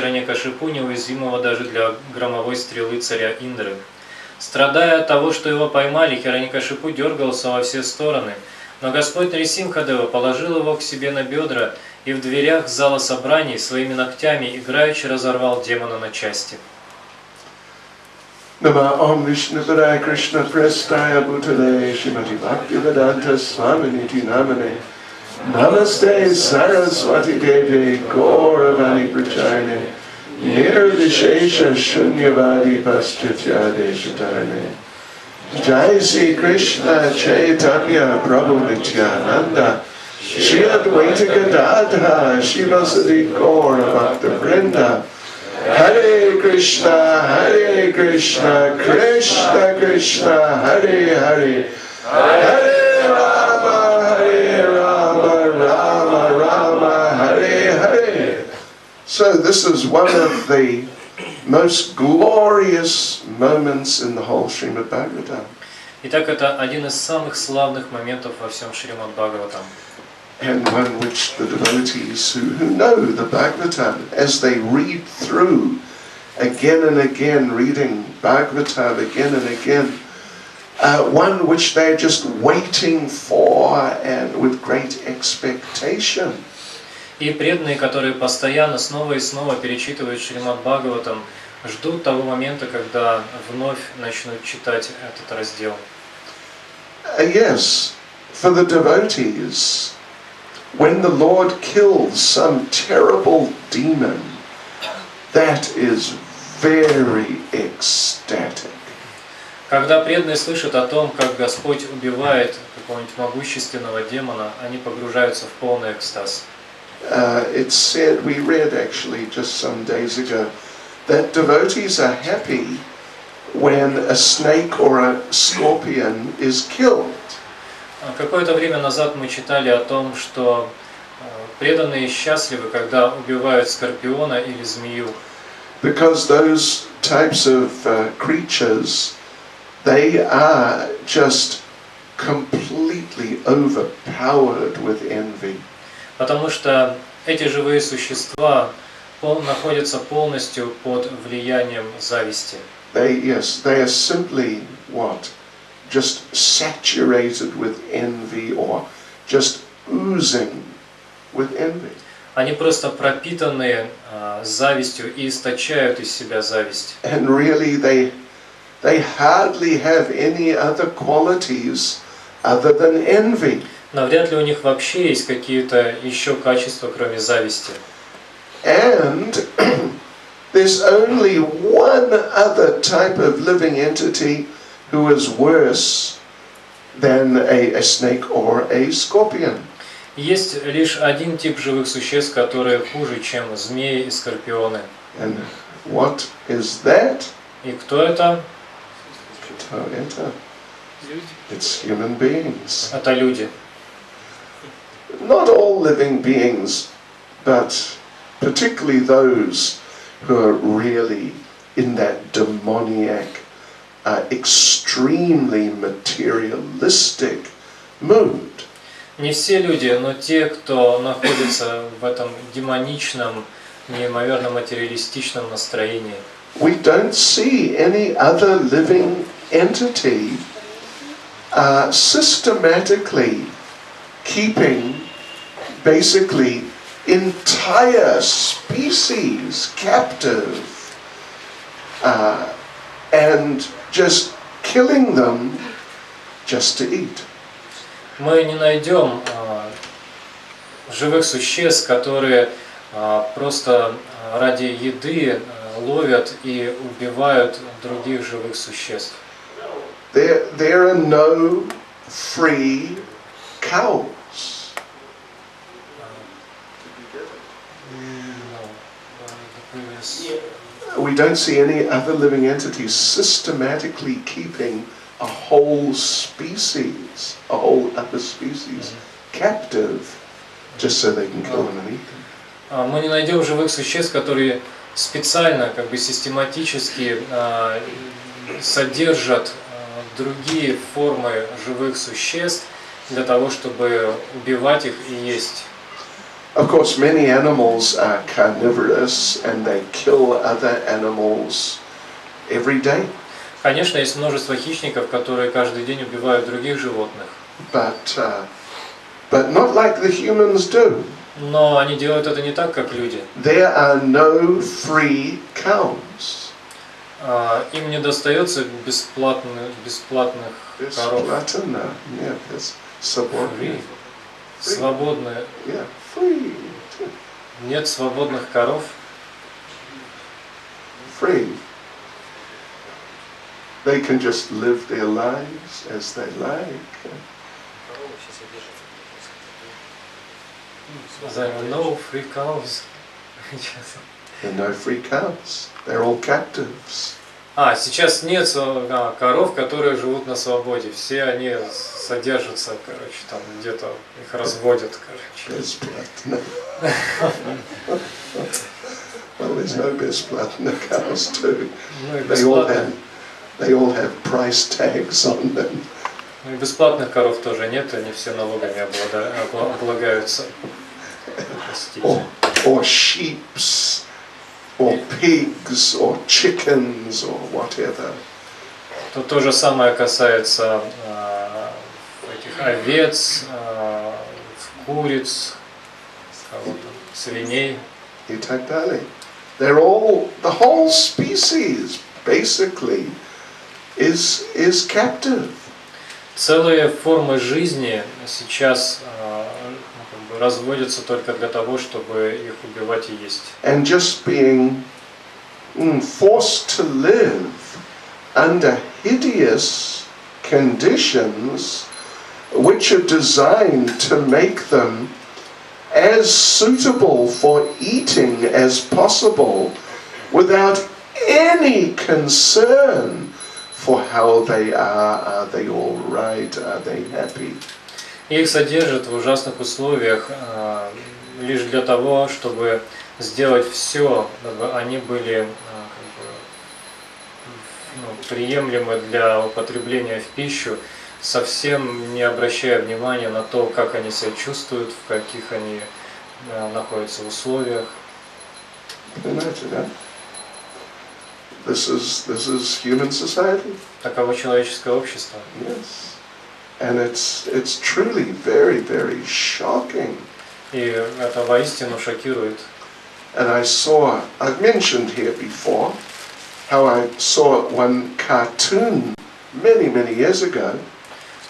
Хираньякашипу, неуязвимого даже для громовой стрелы царя Индры. Страдая от того, что его поймали, Хираньякашипу дергался во все стороны, но Господь Нрисимхадева положил его к себе на бедра и в дверях зала собраний своими ногтями играючи разорвал демона на части. Nama Om Vishnupadaya Krishna Prestaya Bhutale Shrimati Bhakti Vedanta Swami Niti Namane Namaste Saraswati Devi Gauravani Pracharne Nirvishesha Shunyavadi Paschatya Deshatarne Jai Sri Krishna Chaitanya Prabhu Nityananda Shri Advaita Gadadha Shivasati Gaura Bhakta Vrinda Hare Krishna, Krishna Krishna, Hare Hare, Hare Rama, Rama Rama, Hare Hare. So this is one of the most glorious moments in the whole Srimad Bhagavatam. Итак, это один из самых славных моментов во всем Шримад Бхагаватам. And one which the devotees who know the Bhagavatam, as they read through again and again, reading Bhagavatam again and again, one which they're just waiting for and with great expectation. И преданные, которые постоянно снова и снова перечитывают Шримад Бхагаватам, ждут того момента, когда вновь начнут читать этот раздел. Yes, for the devotees, when the Lord kills some terrible demon, that is very ecstatic. Когда преданные слышат о том, как Господь убивает какого-нибудь могущественного демона, они погружаются в полный экстаз. It's said, we read actually just some days ago, that devotees are happy when a snake or a scorpion is killed. Какое-то время назад мы читали о том, что преданные счастливы, когда убивают скорпиона или змею. Because those types of creatures, they are just completely overpowered with envy. Потому что эти живые существа находятся полностью под влиянием зависти. They are simply what? Just saturated with envy or just oozing with envy. Они просто пропитаны завистью и источают из себя зависть. And really they hardly have any other qualities other than envy. Но вряд ли у них вообще есть какие-то еще качества, кроме зависти. And there's only one other type of living entity who is worse than a snake or a scorpion. Есть лишь один тип живых существ, которые хуже, чем змеи и скорпионы. And what is that? И кто это? It's human beings. Это люди. Not all living beings, but particularly those who are really in that demoniac, extremely materialistic mood. Не все люди, но те, кто находится в этом демоничном, неимоверно материалистичном настроении. We don't see any other living entity systematically keeping basically entire species captive and just killing them just to eat. Мы не найдем живых существ, которые просто ради еды ловят и убивают других живых существ. There are no free cows. We don't see any other living entities systematically keeping a whole species, a whole other species, captive, just so they can kill them and eat them. Мы не найдем живых существ, которые специально, как бы систематически содержат другие формы живых существ для того, чтобы убивать их и есть. Of course, many animals are carnivorous and they kill other animals every day. Конечно, есть множество хищников, которые каждый день убивают других животных. But not like the humans do. Но они делают это не так, как люди. There are no free cows. Им не достается бесплатных коров. Bесплатно, нет, свободные. Свободные. Yeah, free. Нет свободных коров. Free. They can just live their lives as they like. No free cows. There are no free cows. They're all captives. Сейчас нет коров, которые живут на свободе. Все они содержатся, короче, там где-то их разводят, короче. Бесплатно. Well, there's no бесплатно cows too. They all have price tags on them. И бесплатных коров тоже нет, они все налогами облагаются. Or sheeps, or pigs, or chickens, or whatever. То же самое касается этих овец, куриц, свиней. И так далее. They're all, the whole species basically is captive. Целые формы жизни сейчас разводятся только для того, чтобы их убивать и есть. And just being forced to live under hideous conditions which are designed to make them as suitable for eating as possible without any concern for how they are they all right, are they happy? Их содержат в ужасных условиях лишь для того, чтобы сделать все, чтобы они были приемлемы для употребления в пищу, совсем не обращая внимания на то, как они себя чувствуют, в каких они находятся условиях. This is human society. Таково человеческое общество. Yes. And it's truly very, very shocking. И это воистину шокирует. And I've mentioned here before how I saw one cartoon many years ago.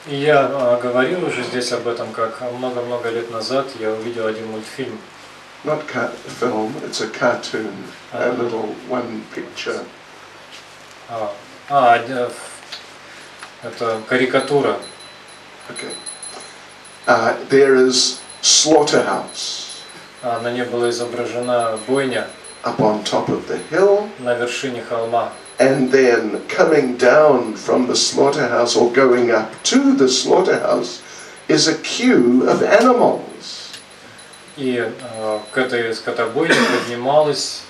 И я говорил уже здесь об этом, как много-много лет назад я увидел один мультфильм. Not film, it's a cartoon, a little one picture. Это карикатура. Okay. There is slaughterhouse. На ней была изображена бойня. Up on top of the hill. На вершине холма. And then coming down from the slaughterhouse or going up to the slaughterhouse is a queue of animals. И к этой скотобойне поднималась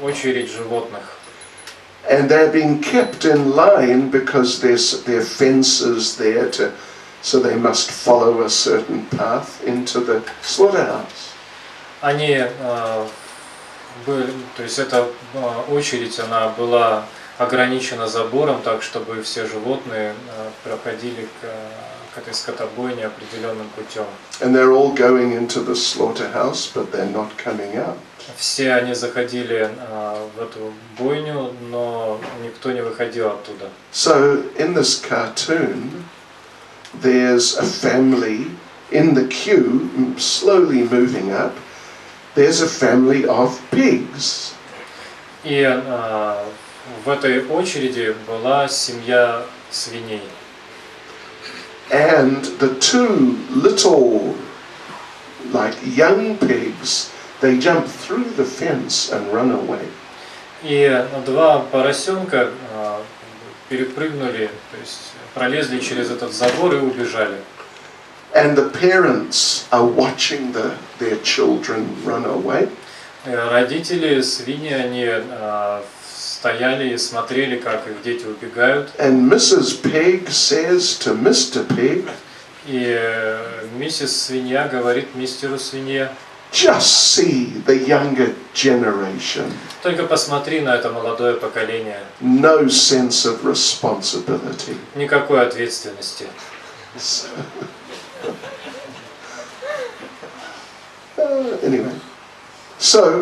очередь животных. And they're being kept in line because there are fences there so they must follow a certain path into the slaughterhouse. Они были, то есть эта очередь, она была ограничена забором, так чтобы все животные проходили к этой скотобойне определенным путем. And they're all going into the slaughterhouse, but they're not coming out. Все они заходили в эту бойню, но никто не выходил оттуда. So in this cartoon, there's a family in the queue, slowly moving up. There's a family of pigs. И в этой очереди была семья свиней. And the two little, like young pigs, they jump through the fence and run away. И два поросенка перепрыгнули, то есть пролезли через этот забор и убежали. And the parents are watching their children run away. Родители свиньи, они стояли и смотрели, как их дети убегают. And Mrs. Pig says to Mr. Pig, И миссис Свинья говорит мистеру Свинье: just see the younger generation. только посмотри на это молодое поколение. No sense of responsibility. Никакой ответственности.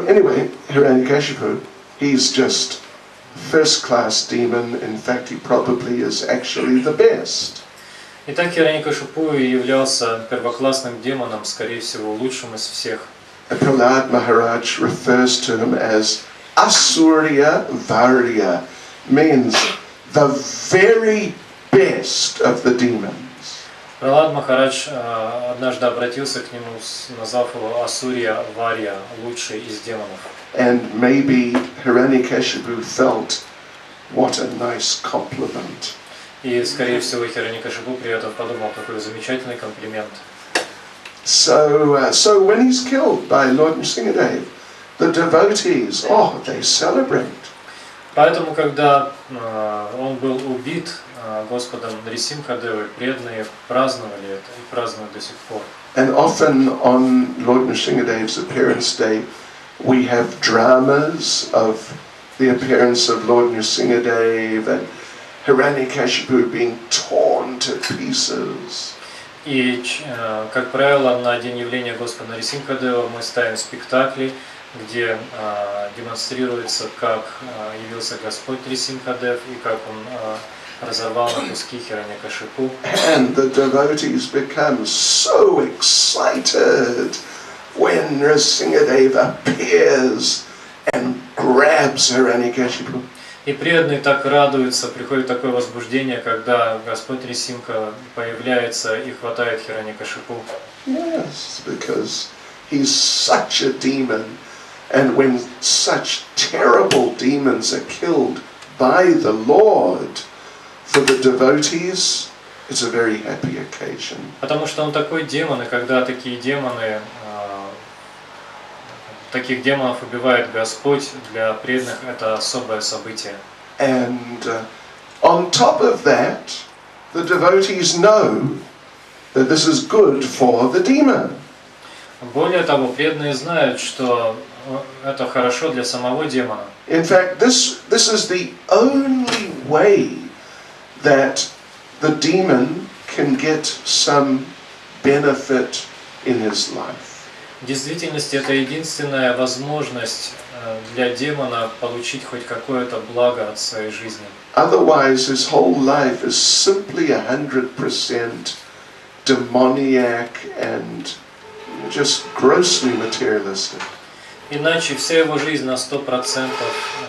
Anyway, Hiranyakashipu, he's just first-class demon. In fact, he probably is actually the best. Итак, Хираньякашипу являлся первоклассным демоном, скорее всего, лучшим из всех. Prahlad Maharaj refers to him as Asurya Varya, means the very best of the demons. Пралад Махарадж однажды обратился к нему, назвав его Асурья Варья, лучший из демонов. And maybe Hiranyakashipu felt, what a nice compliment. И, скорее всего, Хираньякашипу при этом подумал, какой замечательный комплимент. So when he's killed by Lord Nrsingadev, the devotees, they celebrate. Поэтому, когда он был убит Господом Нрисимхадевой, преданные праздновали это и празднуют до сих пор. And often on Lord Nrsingadev's appearance day, we have dramas of the appearance of Lord Nrsingadev and Hiranyakashipu being torn to pieces. И, как правило, на день явления Господа Нрисимхадева мы ставим спектакли, где демонстрируется, как явился Господь Нрисимхадев и как он разорвал на куски Хираньякашипу. And the devotees become so excited when Nrsingadev appears and grabs Hiranyakashipu. И преданные так радуются, приходит такое возбуждение, когда Господь Нрисимха появляется и хватает Хираньякашипу. Yes, because he's such a demon, and when such terrible demons are killed by the Lord, for the devotees, it's a very happy occasion. Потому что он такой демон, и когда такие демоны, таких демонов убивает Господь, для преданных это особое событие. And on top of that, the devotees know that this is good for the demon. Более того, преданные знают, что это хорошо для самого демона. In fact, this is the only way that the demon can get some benefit in his life. В действительности это единственная возможность для демона получить хоть какое-то благо от своей жизни. Otherwise, his whole life is simply 100% demoniac and just grossly materialistic. Иначе вся его жизнь на 100%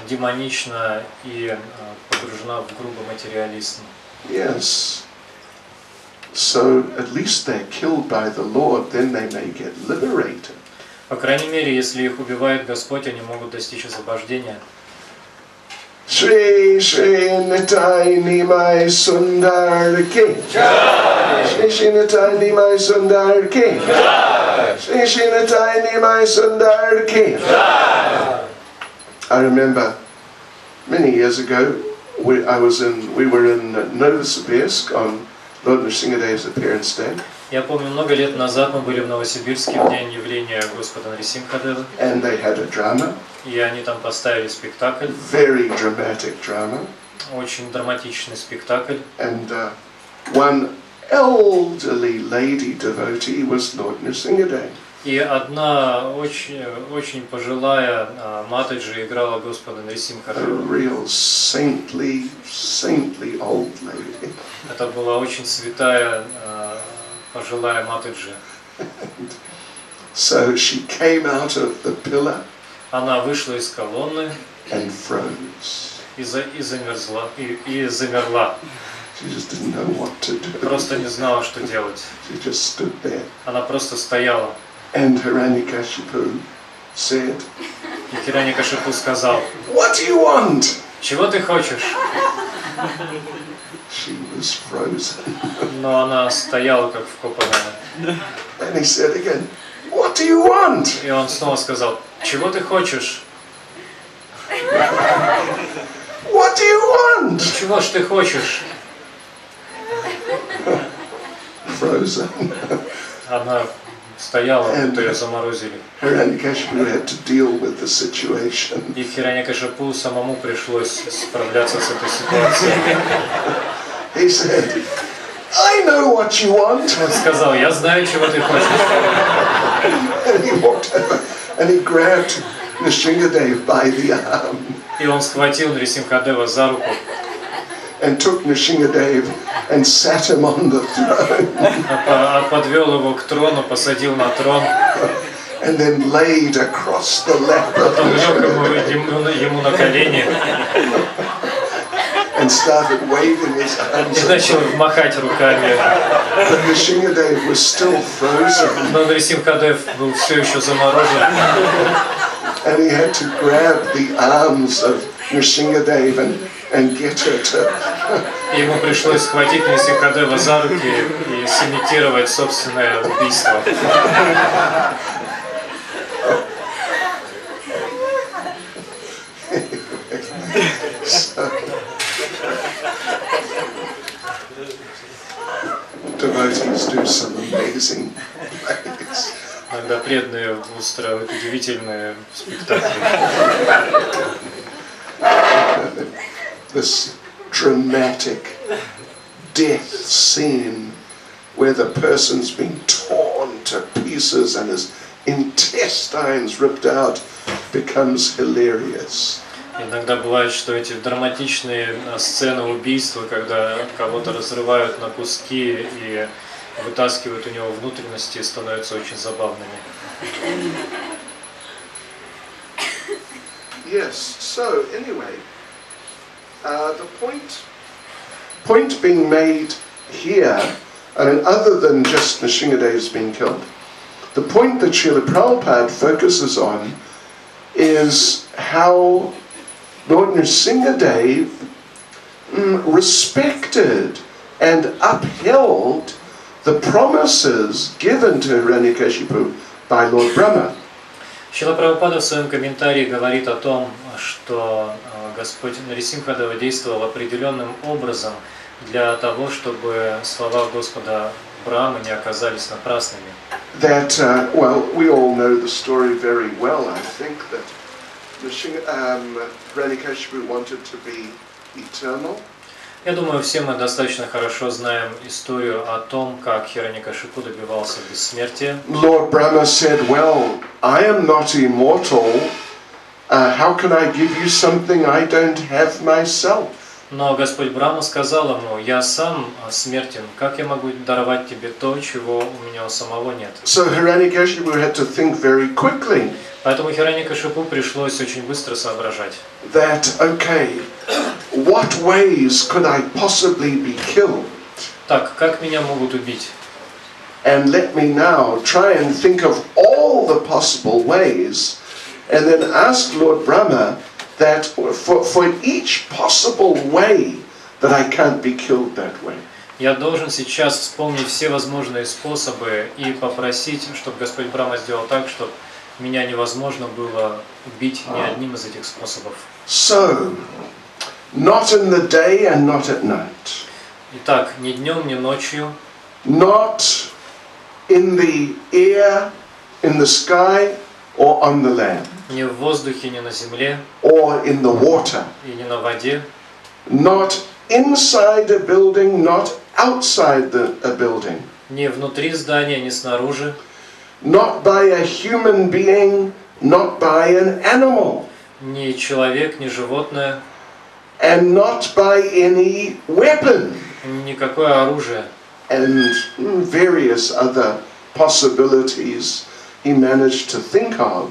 демонична и погружена в грубый материализм. Yes. So at least they're killed by the Lord, then they may get liberated. По крайней мере, если их убивает Господь, они могут достичь освобождения. Shri Shri Nitai Nimai Sundar Ki. Shri Shri Nitai Nimai Sundar Ki. Shri Shri Nitai Nimai Sundar Ki. I remember many years ago, we were in Novosibirsk on Lord Nrsingadev's appearance day. Я помню, много лет назад мы были в Новосибирске в день явления Господа Нрисимхадева. And they had a drama. И они там поставили спектакль. Very dramatic drama. Очень драматичный спектакль. And one elderly lady devotee was Lord Nrsingadev. И одна очень пожилая матаджи играла Господа Нрисимхадева. A real saintly old lady. Это была очень святая пожилая матаджи. So she came out of the pillar. Она вышла из колонны and froze. и замерзла. She just didn't know what to do. Просто не знала, что делать. She just stood there. Она просто стояла. And Hiranyakashipu said, И Хираньякашипу сказал: "What do you want?" Чего ты хочешь? She was frozen. Но она стояла как вкопанная. And he said again, "What do you want?" И он снова сказал: Чего ты хочешь? What do you want? Чего ж ты хочешь? frozen. Она стояла, будто ее заморозили. Hiranyakashipu had to deal with the situation. И Хираньякашипу самому пришлось справляться с этой ситуацией. He said, I know what you want. Он сказал, я знаю, чего ты хочешь. And he walked over and he grabbed Nrsimhadev by the arm. И он схватил Нрисимхадева за руку. And took Nrsimhadev and sat him on the throne. Подвел его к трону, посадил на трон. And then laid across the lap of Потом Nrsimhadev. лег ему на колени. And started waving his arms. И начал махать руками. But Nrsimhadev was still frozen. Но Нрисимхадев был все еще заморожен. And he had to grab the arms of Nrsimhadev and get her to... Ему пришлось схватить Нрисимхадева за руки и сымитировать собственное убийство. Devotees do some amazing things. Иногда преданные устраивают удивительные спектакли. This dramatic death scene where the person's been torn to pieces and his intestines ripped out becomes hilarious. Иногда бывает, что эти драматичные сцены убийства, когда кого-то разрывают на куски и вытаскивают у него внутренности, становятся очень забавными. Yes, so anyway, the point being made here, I mean, other than just Nrsimhadev's being killed, the point that Srila Prabhupada focuses on is how Lord Nrsimhadev respected and upheld the promises given to Hiranyakashipu by Lord Brahma. Шрила Прабхупада в своем комментарии говорит о том, что Господь Нрисимхадева действовал определенным образом для того, чтобы слова Господа Брахмы не оказались напрасными. That, well, we all know the story very well, I think, that Hiranyakashipu wanted to be eternal. Я думаю, все мы достаточно хорошо знаем историю о том, как Хираньякашипу добивался бессмертия. Lord Brahma said, well, I am not immortal. How can I give you something I don't have myself? Но Господь Брахма сказал ему, я сам смертен, как я могу даровать тебе то, чего у меня у самого нет? So Hiranyakashipu had to think very quickly. Поэтому Хираньякашипу пришлось очень быстро соображать. That, okay, what ways could I possibly be killed? Так, как меня могут убить? And let me now try and think of all the possible ways, and then ask Lord Brahma that for each possible way that I can't be killed that way. Я должен сейчас вспомнить все возможные способы и попросить, чтобы Господь Брахма сделал так, чтобы меня невозможно было убить ни одним из этих способов. So, not in the day and not at night. Итак, ни днем, ни ночью. Not in the air, in the sky, or on the land. Ни в воздухе, ни на земле. Or in the water. И ни на воде. Not inside a building, not outside a building. Ни внутри здания, ни снаружи. Not by a human being, not by an animal. Ни человек, ни животное. And not by any weapon. Никакое оружие. And various other possibilities he managed to think of.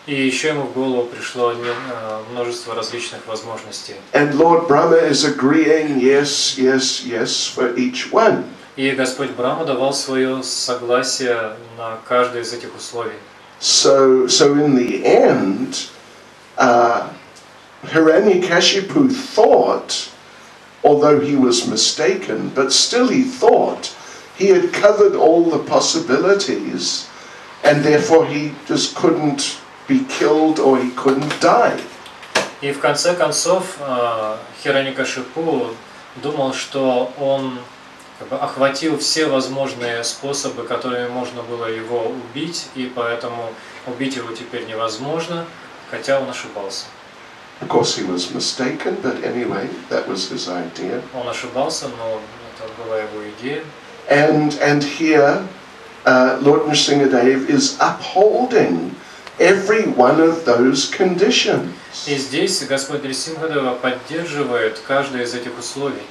И еще ему в голову пришло множество различных возможностей. And Lord Brahma is agreeing, yes, yes, yes, for each one. И Господь Брахма давал свое согласие на каждое из этих условий. So in the end, Hiranyakashipu thought, although he was mistaken, but still he thought he had covered all the possibilities, and therefore he just couldn't be killed or he couldn't die. И в конце концов Хираньякашипу думал, что он как бы охватил все возможные способы, которыми можно было его убить, и поэтому убить его теперь невозможно, хотя он ошибался. Of course he was mistaken, but anyway, that was his idea. Он ошибался, но это была его идея. And here, Lord Nrsingadev is upholding every one of those conditions. И здесь Господь Нрисимхадева поддерживает каждое из этих условий.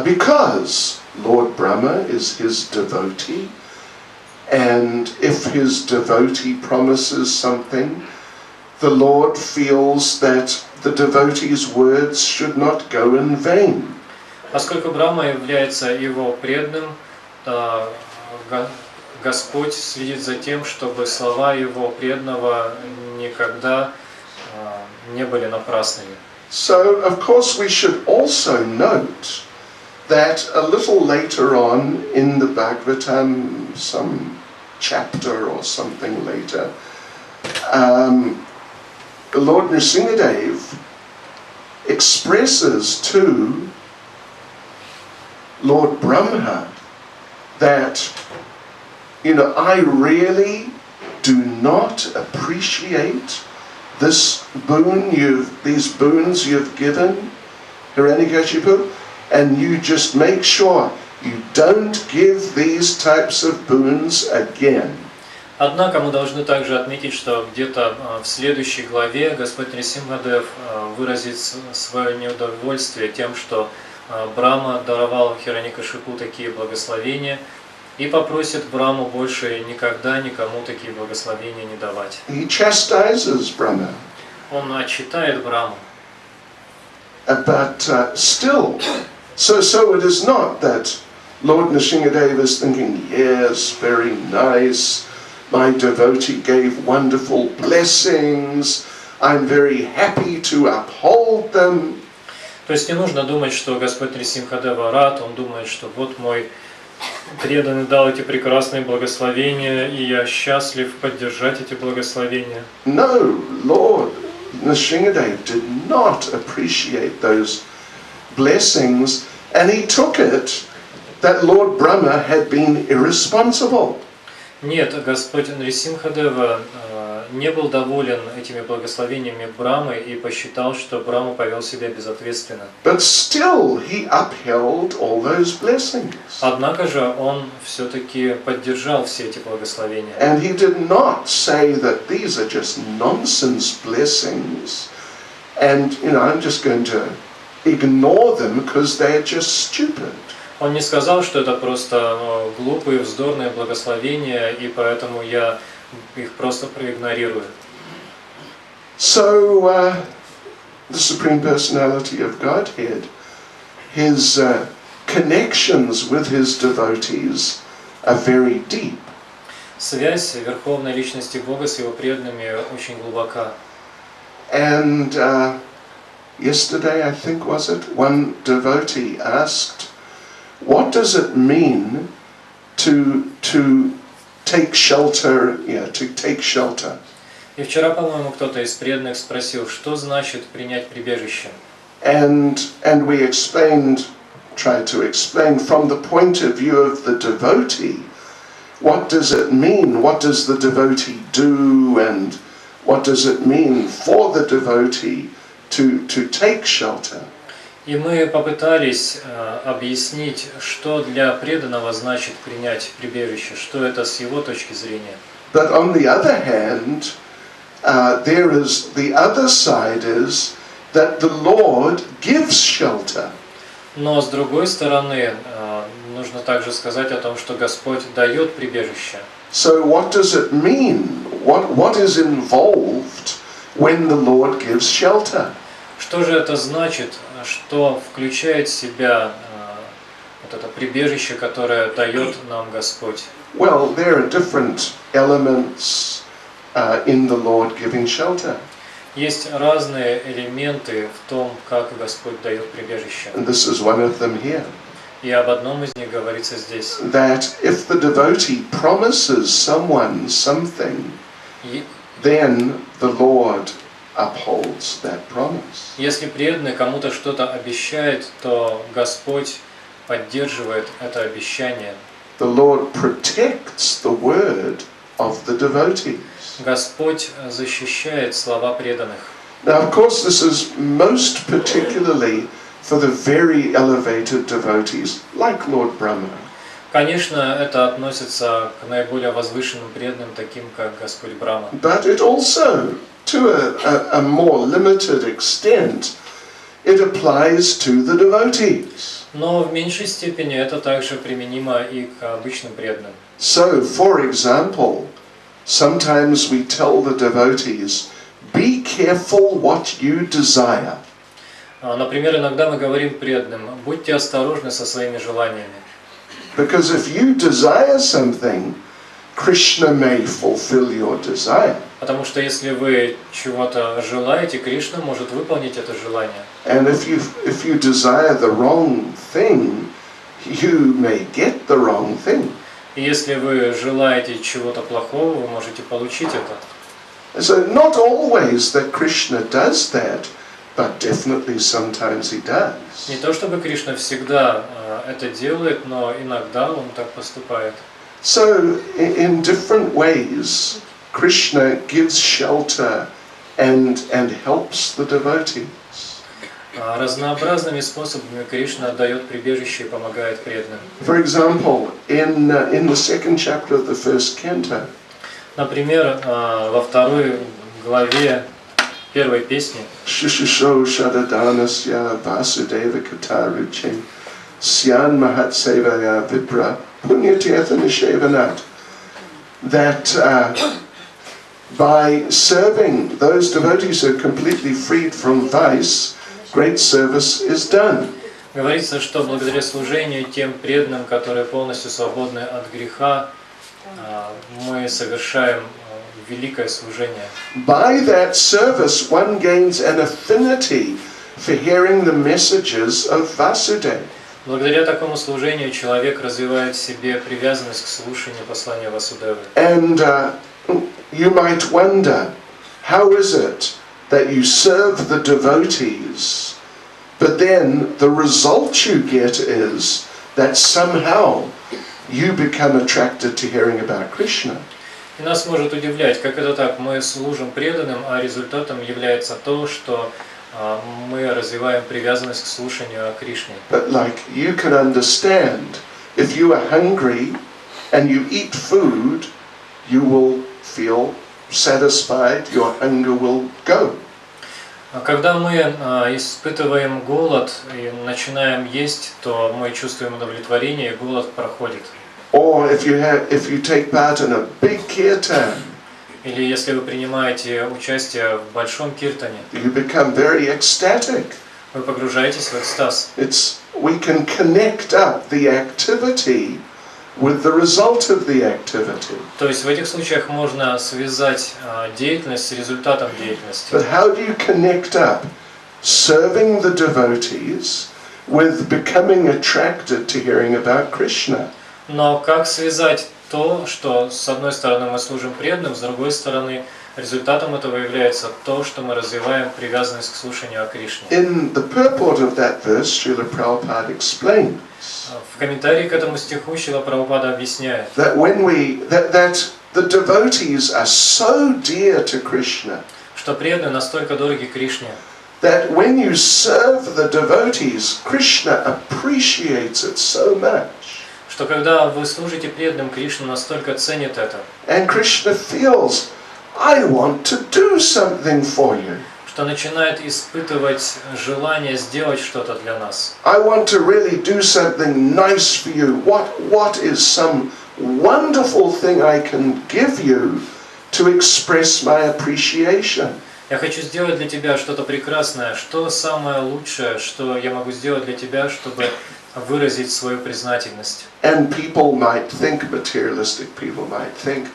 Because Lord Brahma is his devotee, and if his devotee promises something, the Lord feels that the devotee's words should not go in vain. Поскольку Брахма является его преданным, Господь следит за тем, чтобы слова его преданного никогда не были напрасными. So, of course, we should also note that a little later on in the Bhagavatam, some chapter or something later, Lord Nrsingadev expresses to Lord Brahma that, I really do not appreciate these boons you've given, Hiranyakashipu, and you just make sure you don't give these types of boons again. Однако мы должны также отметить, что где-то в следующей главе Господь Нрисимхадев выразит свое неудовольствие тем, что Брахма даровал Хираньякашипу такие благословения, и попросит Брахму больше никогда никому такие благословения не давать. He chastises Brahma. Он отчитает Брахму. But still, so it is not that Lord Nrsingadev is thinking, yes, very nice, my devotee gave wonderful blessings, I'm very happy to uphold them. То есть не нужно думать, что Господь Нрисимхадева рад, он думает, что вот мой преданный дал эти прекрасные благословения, и я счастлив поддержать эти благословения. No, Lord Nrsingadev did not appreciate those blessings, and he took it that Lord Brahma had been irresponsible. Нет, Господь Нрисимхадева не был доволен этими благословениями Брахмы и посчитал, что Брахма повел себя безответственно. But still he upheld all those blessings. Однако же он все-таки поддержал все эти благословения. And he did not say that these are just nonsense blessings, and I'm just going to ignore them because they're just stupid. Он не сказал, что это просто глупые, вздорные благословения, и поэтому я их просто проигнорирую. So, the Supreme Personality of Godhead, his connections with his devotees are very deep. Связь Верховной Личности Бога с Его преданными очень глубока. And yesterday, I think, was it, one devotee asked, what does it mean to take shelter, to take shelter? И вчера, по-моему, кто-то из преданных спросил, что значит принять прибежище. And we tried to explain from the point of view of the devotee, what does it mean? What does the devotee do? And what does it mean for the devotee to take shelter? И мы попытались объяснить, что для преданного значит принять прибежище, что это с его точки зрения. But on the other hand, there is the other side is that the Lord gives shelter. Но с другой стороны, нужно также сказать о том, что Господь дает прибежище. So what does it mean? What is involved when the Lord gives shelter? Что же это значит, что включает в себя вот это прибежище, которое дает нам Господь? Well, there are different elements in the Lord giving shelter. Есть разные элементы в том, как Господь дает прибежище. And this is one of them here. И об одном из них говорится здесь. That if the devotee promises someone something, then the Lord upholds that promise. Если преданный кому-то что-то обещает, то Господь поддерживает это обещание. The Lord protects the word of the devotees. Господь защищает слова преданных. Now, of course, this is most particularly for the very elevated devotees, like Lord Brahma. Конечно, это относится к наиболее возвышенным преданным, таким как Господь Брахма. But it also, to a more limited extent, it applies to the devotees. Но в меньшей степени это также применимо и к обычным преданным. So, for example, sometimes we tell the devotees, be careful what you desire. Например, иногда мы говорим преданным, будьте осторожны со своими желаниями. Because if you desire something, Krishna may fulfill your desire. Потому что если вы чего-то желаете, Кришна может выполнить это желание. And if you desire the wrong thing, you may get the wrong thing. И если вы желаете чего-то плохого, вы можете получить это. So not always that Krishna does that, but definitely sometimes he does. Не то чтобы Кришна всегда это делает, но иногда он так поступает. So in different ways, Krishna gives shelter and helps the devotees. Разнообразными способами Кришна дает прибежище и помогает преданным. For example, in the second chapter of the first canto, например, во второй главе первой песни Shishusho Shadadanasya Vasudeva Kataruche Syan Mahatsevaya Vipra Punyatirtha Nishevanat, that by serving those devotees who are completely freed from vice, great service is done. говорится, что благодаря служению тем преданным, которые полностью свободны от греха, мы совершаем великое служение. By that service, one gains an affinity for hearing the messages of Vasudeva. Благодаря такому служению человек развивает в себе привязанность к слушанию послания Васудевы. And you might wonder, how is it that you serve the devotees, but then the result you get is that somehow you become attracted to hearing about Krishna? И нас может удивлять, как это так, мы служим преданным, а результатом является то, что мы развиваем привязанность к слушанию о Кришне. But like you can understand, if you are hungry and you eat food, you will feel satisfied, your hunger will go. Когда мы испытываем голод и начинаем есть, то мы чувствуем удовлетворение, и голод проходит. Or if you take part in a big kirtan, или если вы принимаете участие в большом киртане, you become very ecstatic. вы погружаетесь в экстаз. We can connect up the activity with the result of the activity. То есть в этих случаях можно связать деятельность с результатом деятельности. But how do you connect up serving the devotees with becoming attracted to hearing about Krishna? Но как связать то, что с одной стороны мы служим преданным, с другой стороны результатом этого является то, что мы развиваем привязанность к слушанию о Кришне. In the purport of that verse, Srila Prabhupada explains В комментарии к этому стиху Шрила Прабхупада объясняет, that that the devotees are so dear to Krishna что преданные настолько дороги Кришне, that when you serve the devotees, Krishna appreciates it so much. Что когда вы служите преданным, Кришна настолько ценит это. And Krishna feels, I want to do something for you. Что начинает испытывать желание сделать что-то для нас. I want to really do something nice for you. What is some wonderful thing I can give you to express my appreciation? Я хочу сделать для тебя что-то прекрасное. Что самое лучшее, что я могу сделать для тебя, чтобы выразить свою признательность? And people might think, materialistic people might think,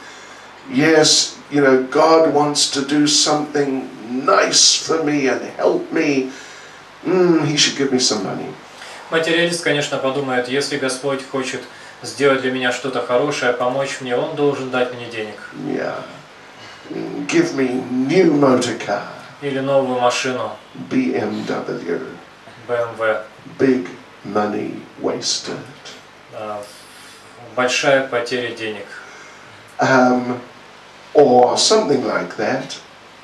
yes, you know, God wants to do something nice for me and help me. He should give me some money. Материалист, конечно, подумает, если Господь хочет сделать для меня что-то хорошее, помочь мне, Он должен дать мне денег. Yeah. Give me new motor car. Или новую машину. BMW. BMW. Big money wasted. Большая потеря денег. Or something like that.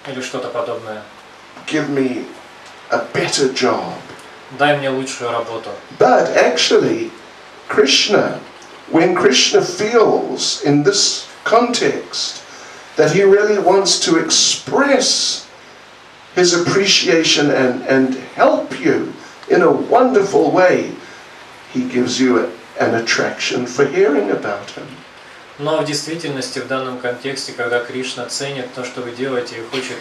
Или что-то подобное. Give me a better job. Дай мне лучшую работу. But actually, Krishna, when Krishna feels in this context that he really wants to express his appreciation and help you in a wonderful way, he gives you an attraction for hearing about him. Но в действительности, в данном контексте, когда Кришна ценит то, что вы делаете, и хочет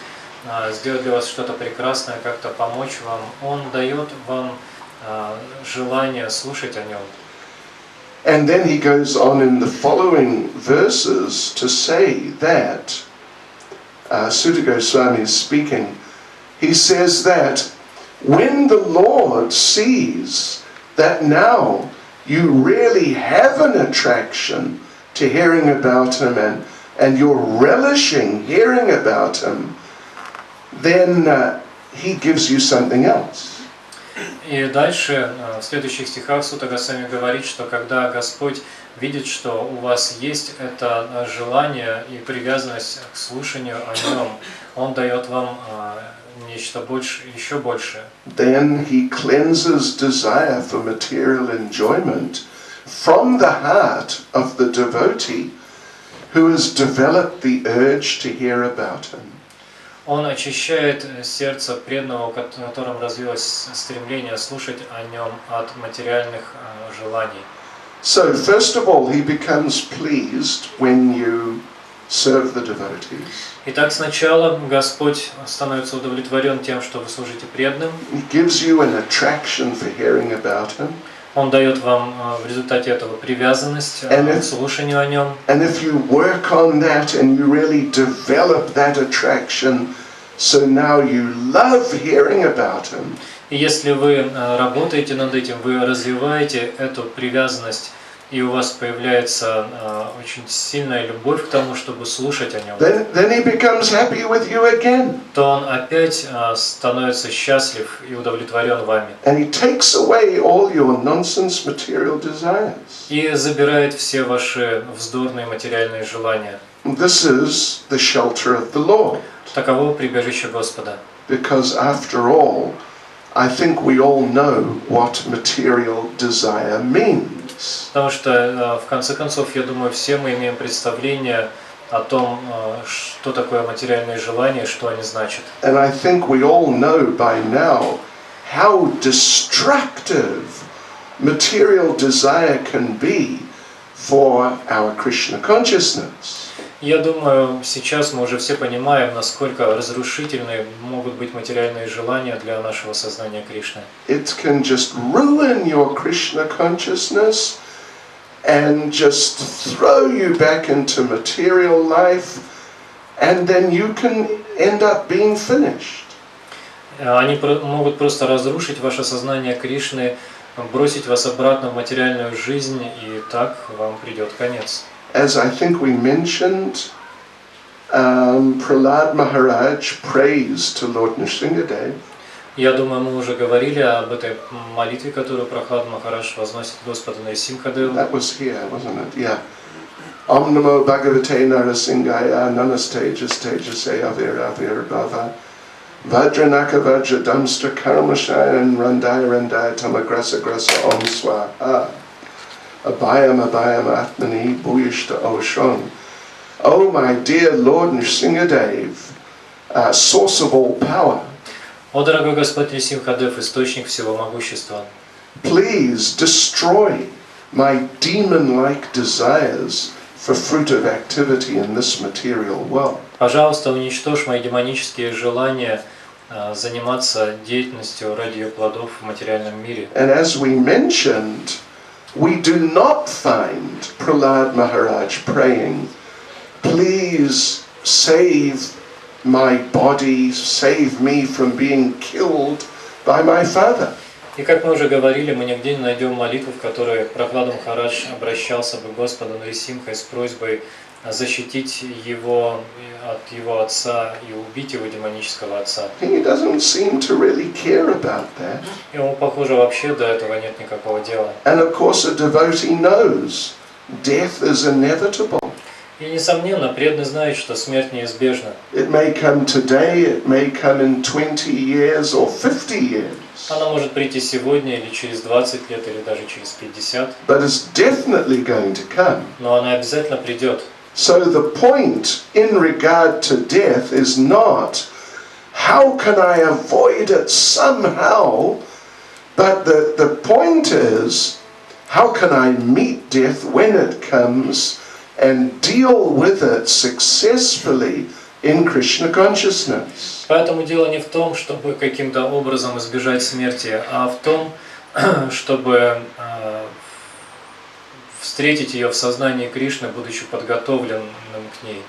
сделать для вас что-то прекрасное, как-то помочь вам, Он дает вам желание слушать о Нем. And then he goes on in the following verses to say that, Sutta Swami is speaking, he says that when the Lord sees that now you really have an attraction to hearing about him and you're relishing hearing about him, then he gives you something else. И дальше, в следующих стихах, Сутта Госвами говорит, что когда Господь видит, что у вас есть это желание и привязанность к слушанию о Нем, Он дает вам нечто больше, еще большее. Then he cleanses desire for material enjoyment from the heart of the devotee who has developed the urge to hear about him. Он очищает сердце преданного, в котором развилось стремление слушать о Нем от материальных желаний. So first of all, he becomes pleased when you serve the devotees. Итак, сначала Господь становится удовлетворен тем, что вы служите преданным. He gives you an attraction for hearing about him. Он дает вам в результате этого привязанность к слушанию о Нем. And if you work on that and you really develop that attraction, so now you love hearing about him. И если вы работаете над этим, вы развиваете эту привязанность, и у вас появляется очень сильная любовь к тому, чтобы слушать о Нем, Then he becomes happy with you again. то Он опять становится счастлив и удовлетворен вами. And he takes away all your nonsense material desires. И забирает все ваши вздорные материальные желания. This is the shelter of the Lord. Таково прибежище Господа. Because after all, I think we all know what material desire means. Потому что, в конце концов, я думаю, все мы имеем представление о том, что такое материальные желания, что они значат. And I think we all know by now how destructive material desire can be for our Krishna consciousness. Я думаю, сейчас мы уже все понимаем, насколько разрушительны могут быть материальные желания для нашего сознания Кришны. It can just ruin your Krishna consciousness and just throw you back into material life, and then you can end up being finished. Они могут просто разрушить ваше сознание Кришны, бросить вас обратно в материальную жизнь, и так вам придет конец. As I think we mentioned, Prahlad Maharaj prays to Lord Nrsimhadev. Я думаю, мы уже говорили об этой молитве, которую Прахлад Махарадж возносит Господу Нарисимхадеву. That was here, wasn't it? Yeah. Om Namo Bhagavate Narasingaya Nanastejas Tejase Avir Avir Bhava Vajranaka Vajra Damstra Karmashaya and Randaya Randaya Tamagrasa Grasa Om Swaha Abhayam Abhayam Atmani Bhuyishta Oshon. Oh my dear Lord Nrsimhadev, source of all power. О, дорогой Господь Нрисимхадев, источник всего могущества, please destroy my demon-like desires for fruitive activity in this material world. пожалуйста, уничтожь мои демонические желания заниматься деятельностью ради ее плодов в материальном мире. And as we mentioned, we do not find Prahlad Maharaj praying, please save my body, save me from being killed by my father. И как мы уже говорили, мы нигде не найдем молитву, в которой Прохлада Махарадж обращался бы к Господу Нарисимхой с просьбой защитить его от его отца и убить его демонического отца. He doesn't seem to really care about that. Ему, похоже, вообще до этого нет никакого дела. And of course, a devotee knows death is inevitable. И, несомненно, преданный знает, что смерть неизбежна. It may come today, it may come in 20 years or 50 years. Она может прийти сегодня или через 20 лет, или даже через 50. But it's definitely going to come. Но она обязательно придет. So the point in regard to death is not how can I avoid it somehow, but the point is how can I meet death when it comes and deal with it successfully in Krishna consciousness. Поэтому дело не в том, чтобы каким-то образом избежать смерти, а в том, чтобы встретить ее в сознании Кришны, будучи подготовленным к ней.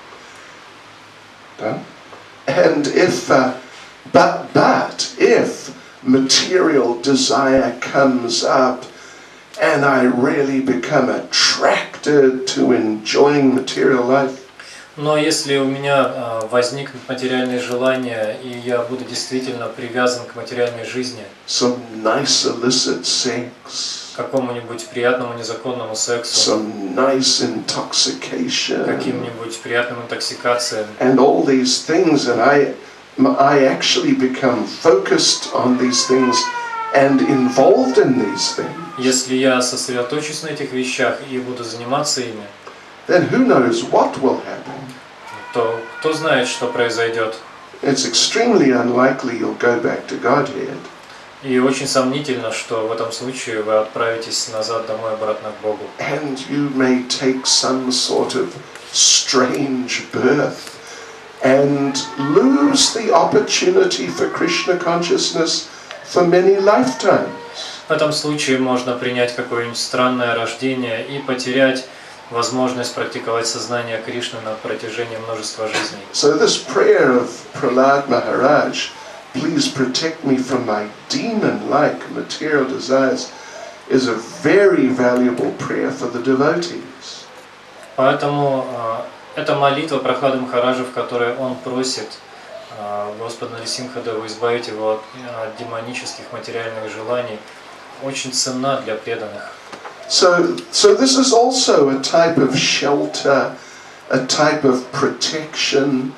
And if, but if material desire comes up, and I really become attracted to enjoying material life. Но если у меня возникнут материальные желания, и я буду действительно привязан к материальной жизни, some nice illicit sex, к какому-нибудь приятному незаконному сексу, some nice intoxication, каким-нибудь приятным интоксикациям, and all these things, and I actually become focused on these things and involved in these things. Если я сосредоточусь на этих вещах и буду заниматься ими, then who knows what will happen? то кто знает, что произойдет. It's extremely unlikely you'll go back to Godhead. И очень сомнительно, что в этом случае вы отправитесь назад домой, обратно к Богу. And you may take some sort of strange birth and lose the opportunity for Krishna consciousness for many lifetimes. В этом случае можно принять какое-нибудь странное рождение и потерять возможность практиковать сознание Кришны на протяжении множества жизней. So this prayer of Prahlad Maharaj, please protect me from my demon-like material desires, is a very valuable prayer for the devotees. Поэтому эта молитва Прохлады Махараджа, в которой он просит Господа Нарисимхадеву избавить его от демонических материальных желаний, очень ценна для преданных. So this is also a type of shelter, a type of protection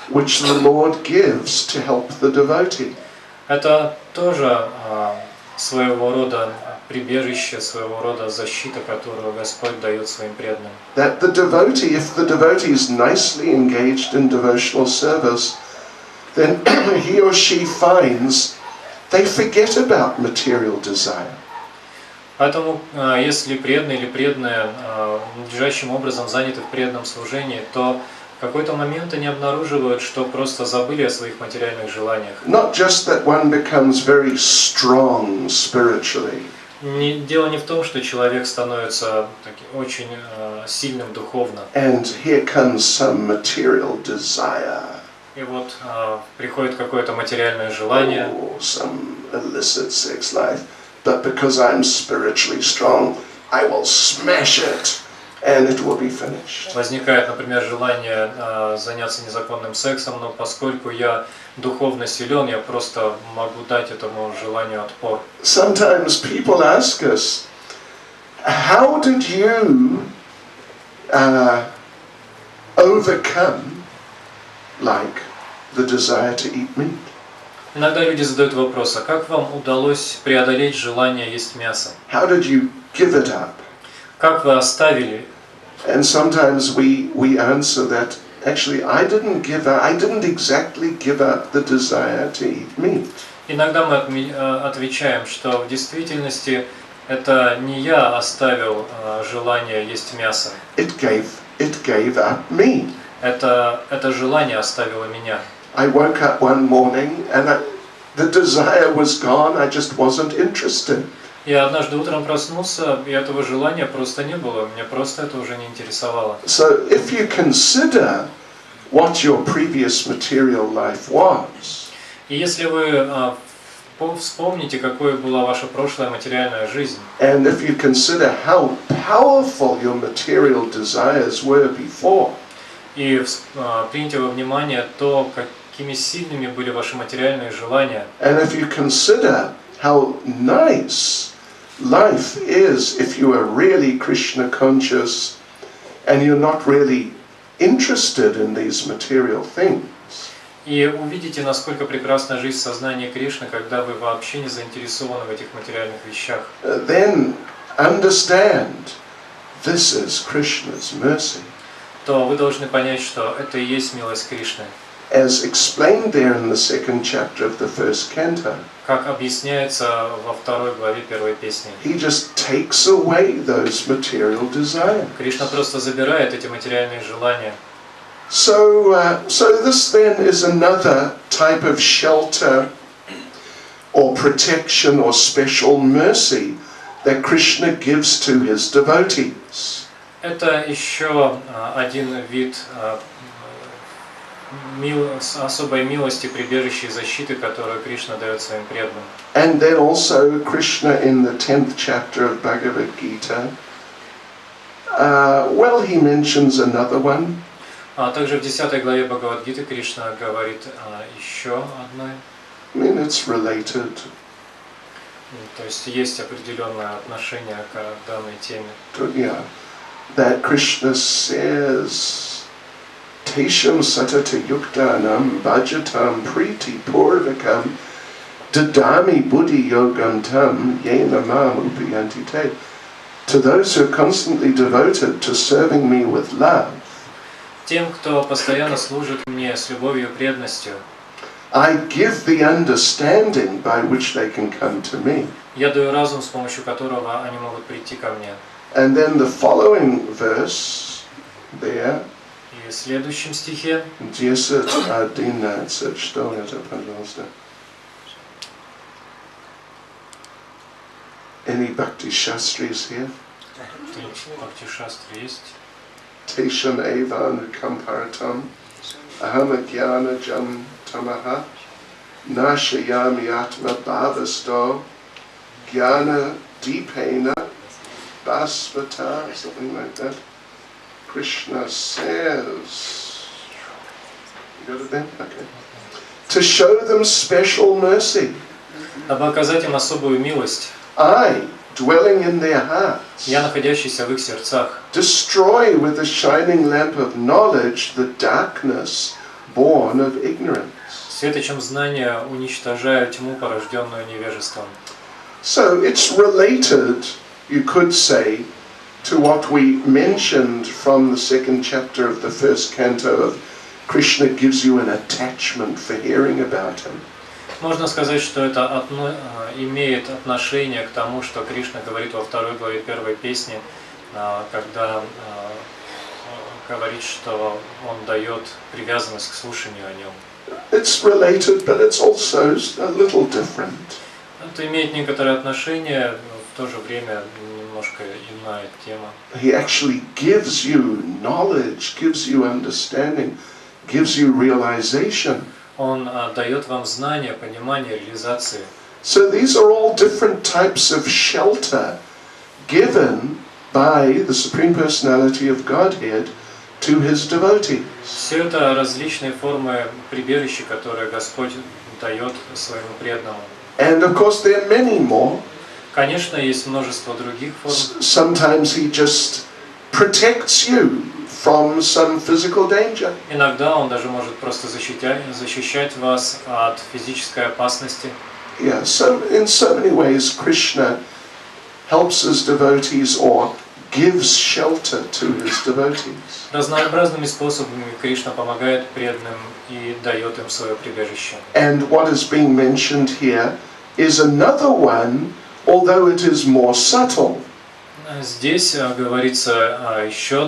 which the Lord gives to help the devotee. Это тоже своего рода прибежище, своего рода защита, которую Господь дает своим преданным. That the devotee, if the devotee is nicely engaged in devotional service, then he or she finds they forget about material desire. Поэтому, если преданные или преданные надлежащим образом заняты в преданном служении, то в какой-то момент они обнаруживают, что просто забыли о своих материальных желаниях. Not just that one becomes very strong spiritually. Дело не в том, что человек становится очень сильным духовно. And here comes some material desire. И вот приходит какое-то материальное желание. Or some illicit sex life. But because I'm spiritually strong, I will smash it, and it will be finished. Возникает, например, желание заняться незаконным сексом, но поскольку я духовно силен, я просто могу дать этому желанию отпор. Sometimes people ask us, how did you overcome, like, the desire to eat meat? Иногда люди задают вопрос, а как вам удалось преодолеть желание есть мясо? How did you give it up? Как вы оставили? And sometimes we answer that actually I didn't exactly give up the desire to eat meat. Иногда мы отвечаем, что в действительности это не я оставил желание есть мясо. It gave up me. Это желание оставило меня. I woke up one morning and the desire was gone. I just wasn't interested. Я однажды утром проснулся, и этого желания просто не было. Меня просто это уже не интересовало. So if you consider what your previous material life was, И если вы Вспомните, какой была ваша прошлая материальная жизнь. And if you consider how powerful your material desires were before, И примите во внимание то, какими сильными были ваши материальные желания. and if you consider how nice life is if you are really Krishna conscious and you're not really interested in these material things. И увидите, насколько прекрасна жизнь в сознании Кришны, когда вы вообще не заинтересованы в этих материальных вещах. Then understand this is Krishna's mercy. То вы должны понять, что это и есть милость Кришны. As explained there in the second chapter of the first canto, Как объясняется во 2 главе 1 песни. he just takes away those material desires. Кришна просто забирает эти материальные желания. So this then is another type of shelter or protection or special mercy that Krishna gives to his devotees. Это еще один вид особой милости, прибежища и защиты, которую Кришна дает своим преданным. And then also Krishna in the 10th chapter of Bhagavad Gita, he mentions another one. А также в 10 главе Бхагавад-гиты Кришна говорит еще одной. I mean, it's related. То есть есть определенное отношение к данной теме. Yeah, that Krishna says, Tesham satata yuktanam bhajatam priti purvakam dadami buddhi yogam tam yena mam upayanti te. To those who are constantly devoted to serving me with love, Тем, кто постоянно служит мне с любовью и преданностью, I give the understanding by which they can come to me. я даю разум, с помощью которого они могут прийти ко мне. And then the following verse there, И в следующем стихе, 10:11, что это, пожалуйста? Any Bhakti Shastris here? Бхакти Шастра есть. Tesham evan kamparatam aham jnana jam tamaha nashayami atma bhavasto jnana deepena basvata, something like that. Krishna says, you got it then? Okay. To show them special mercy. Дабы оказать им особую милость, I, dwelling in their hearts, я, находящийся в их сердцах, destroy with the shining lamp of knowledge the darkness born of ignorance. светочем знания уничтожаю тьму, порожденную невежеством. So it's related, you could say, to what we mentioned from the second chapter of the first canto of Krishna gives you an attachment for hearing about him. Можно сказать, что это имеет отношение к тому, что Кришна говорит во 2 главе 1 песни, когда говорит, что он дает привязанность к слушанию о нем. It's related, but it's also a little different. Это имеет некоторое отношение, но в то же время немножко иная тема. He actually gives you knowledge, gives you understanding, gives you realization. Он дает вам знания, понимание, реализации. So these are all different types of shelter given by the Supreme Personality of Godhead to his devotees. Все это различные формы прибежища, которые Господь дает своему преданному. And of course there are many more. Конечно, есть множество других форм. Sometimes he just protects you from some physical danger. Иногда он даже может просто защищать вас от физической опасности. Yeah, so in so many ways Krishna helps his devotees or gives shelter to his devotees. Разнообразными способами Кришна помогает преданным и дает им свое прибежище. And what is being mentioned here is another one, although it is more subtle. Здесь говорится о еще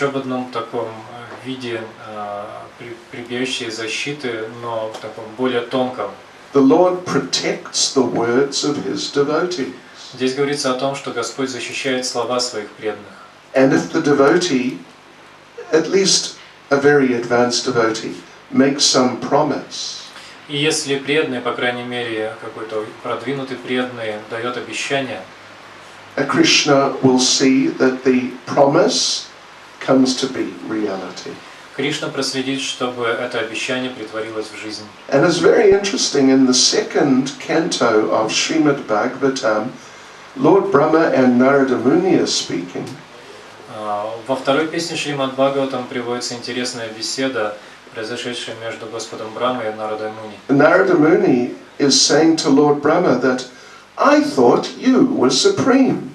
об одном таком виде прибежища и защиты, но в таком более тонком. The Lord protects the words of his devotees. Здесь говорится о том, что Господь защищает слова своих преданных. And if the devotee, at least a very advanced devotee, makes some promise, И если преданный, по крайней мере, какой-то продвинутый преданный дает обещание, Krishna will see that the promise comes to be reality. Кришна проследит, чтобы это обещание притворилось в жизнь. And it's very interesting, in the second canto of Srimad Bhagavatam, Lord Brahma and Narada Muni are speaking. Во второй песне Шримад Бхагаватам приводится интересная беседа, произошедшая между Господом Брамой и Нарадой Муни. Narada Muni is saying to Lord Brahma that I thought you were supreme.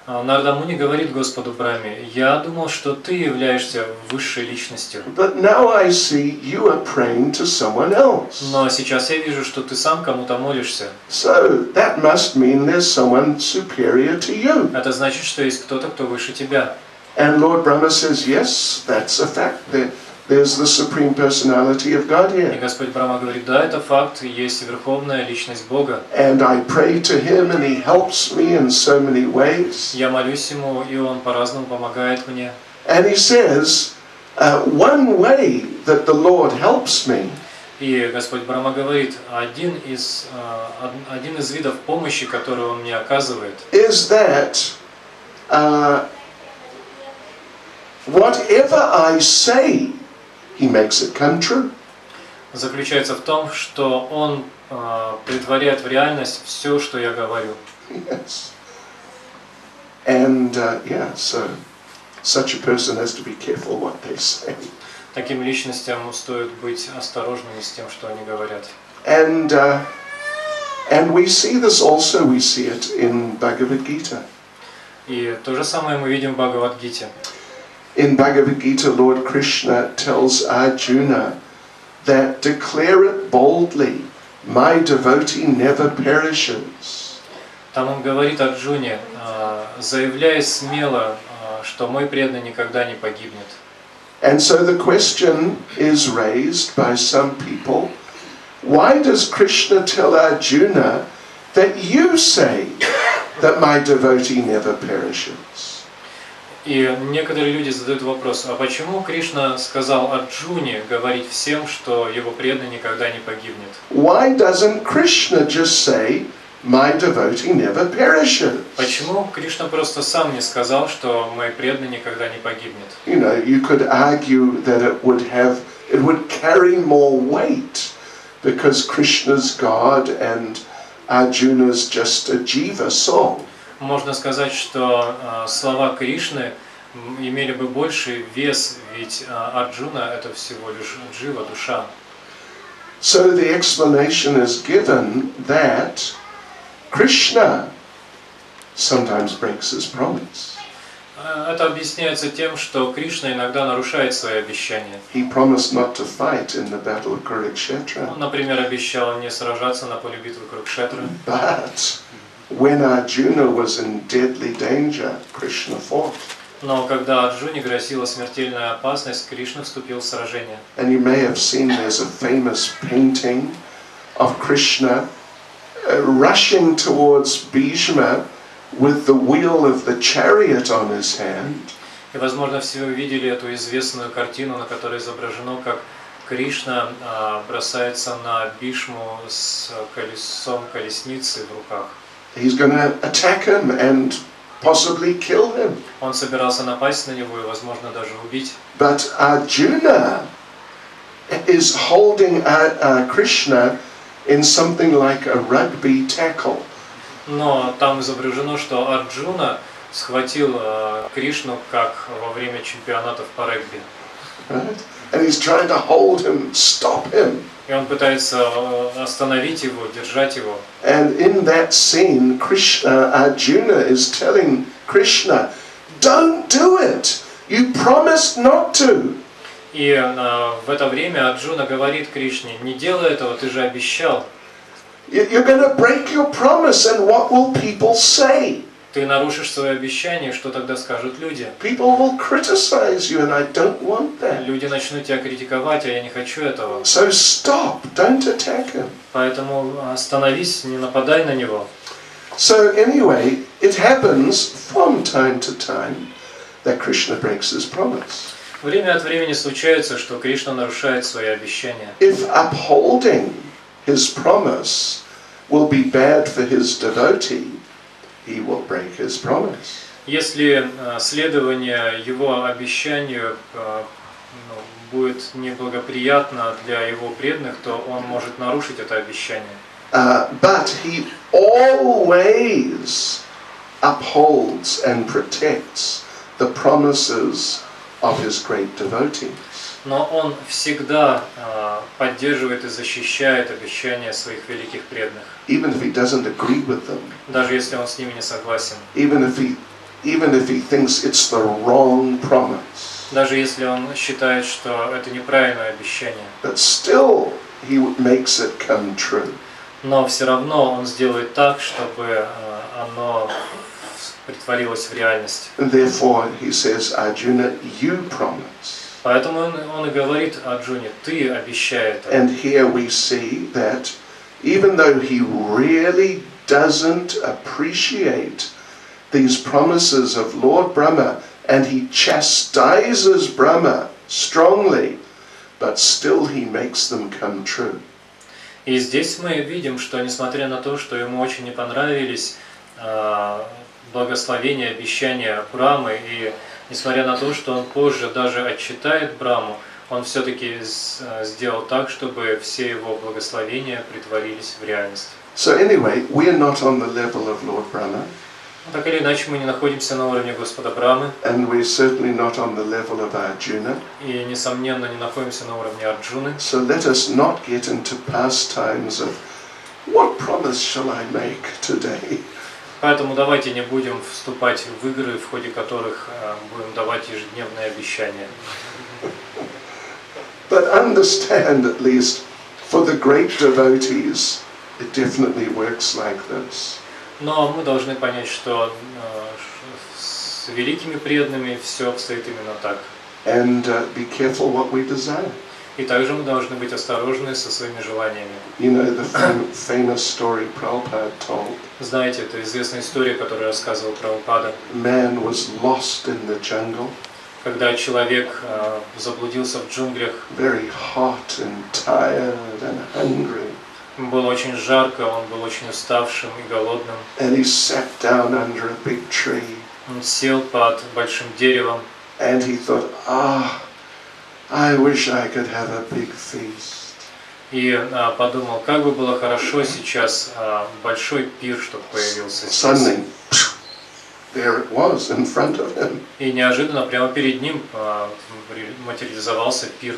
Нарада Муни говорит Господу Браме: «Я думал, что ты являешься высшей личностью. But now I see you are praying to someone else. Но сейчас я вижу, что ты сам кому-то молишься. So that must mean there's someone superior to you." Это значит, что есть кто-то, кто выше тебя». And Lord Brahma says, yes, that's a fact. There's the Supreme Personality of God И here. Господь Брама говорит: «Да, это факт, есть верховная личность Бога. And I pray to Him and He helps me in so many ways. Я молюсь Ему, и Он по-разному помогает мне». And He says, one way that the Lord helps me И Господь Брама говорит: один из видов помощи, который Он мне оказывает, is that whatever I say, He makes it come true. заключается в том, что Он претворяет в реальность все, что я говорю. Yes. And so such a person has to be careful what they say. Таким личностям стоит быть осторожными с тем, что они говорят. And we see this also, we see it in Bhagavad Gita. И то же самое мы видим в Бхагавад-гите. In Bhagavad Gita, Lord Krishna tells Arjuna that declare it boldly, my devotee never perishes. Там он говорит Арджуне: «Заявляй смело, что мой преданный никогда не погибнет». And so the question is raised by some people, why does Krishna tell Arjuna that you say that my devotee never perishes? И некоторые люди задают вопрос: а почему Кришна сказал Арджуне говорить всем, что его преданный никогда не погибнет? Why doesn't Krishna just say, my devotee never perishes? Почему Кришна просто сам не сказал, что мой преданный никогда не погибнет? You know, you could argue that it would carry more weight because Krishna's God and Arjuna's just a jiva soul. Можно сказать, что слова Кришны имели бы больший вес, ведь Арджуна это всего лишь джива, душа. So the explanation is given that Krishna sometimes breaks his promise. Это объясняется тем, что Кришна иногда нарушает свои обещания. He promised not to fight in the battle of Kurukshetra. Он, например, обещал не сражаться на поле битвы Курукшетры. But when Arjuna was in deadly danger, Krishna fought. Но когда Арджуне грозила смертельная опасность, Кришна вступил в сражение. And you may have seen there's a famous painting of Krishna rushing towards Bhishma with the wheel of the chariot on his hand. И, возможно, все вы видели эту известную картину, на которой изображено, как Кришна бросается на Бишму с колесом колесницы в руках. He's going to attack him and possibly kill him. Он собирался напасть на него и, возможно, даже убить. But Arjuna is holding Krishna in something like a rugby tackle. Но там изображено, что Арджуна схватил Кришну, как во время чемпионатов по регби. Right? And he's trying to hold him, stop him. И он пытается остановить его, держать его. And in that scene, Arjuna is telling Krishna, "Don't do it. You promised not to." И в это время Арджуна говорит Кришне: «Не делай этого, ты же обещал. You're going to break your promise, and what will people say? Ты нарушишь свое обещание, что тогда скажут люди? People will criticize you, and I don't want that. Люди начнут тебя критиковать, а я не хочу этого. So stop. Don't attack him." Поэтому остановись, не нападай на него». So anyway, it happens from time to time that Krishna breaks his promise. Время от времени случается, что Кришна нарушает свои обещания. If upholding his promise will be bad for his devotee, he will break his promise. Если следование его обещанию будет неблагоприятно для его преданных, то он может нарушить это обещание. But he always upholds and protects the promises of his great devotees. Но он всегда поддерживает и защищает обещания своих великих преданных. Even if he doesn't agree with them. Даже если он с ними не согласен. Even if he thinks it's the wrong promise. Даже если он считает, что это неправильное обещание. But still he makes it come true. Но все равно он сделает так, чтобы оно притворилось в реальность. And therefore he says, Arjuna, you promise. Поэтому он и говорит Арджуне, ты обещай это. And here we see that even though he really doesn't appreciate these promises of Lord Brahma, and he chastises Brahma strongly, but still he makes them come true. И здесь мы видим, что несмотря на то, что ему очень не понравились благословения, обещания Брамы, и несмотря на то, что он позже даже отчитает Браму, он все-таки сделал так, чтобы все его благословения притворились в реальность. So anyway, we are not on the level of Lord Brahma. Так или иначе, мы не находимся на уровне Господа Брамы. And we're certainly not on the level of Arjuna. И, несомненно, не находимся на уровне Арджуны. So let us not get into pastimes of what promise shall I make today? Поэтому давайте не будем вступать в игры, в ходе которых будем давать ежедневные обещания. But understand, at least, for the great devotees, it definitely works like this. Но мы должны понять, что с великими преданными все обстоит именно так. And be careful what we desire. И также мы должны быть осторожны со своими желаниями. You know the famous story Prabhupada told. Знаете, это известная история, которую рассказывал Прабхупада. Man was lost in the jungle. Когда человек заблудился в джунглях. Very hot and tired and hungry. Было очень жарко, он был очень уставшим и голодным. And he sat down under a big tree. Он сел под большим деревом. And he thought, I wish I could have a big feast. И подумал, как бы было хорошо сейчас большой пир, чтобы появился здесь. Suddenly, there it was in front of him. И неожиданно прямо перед ним материализовался пир.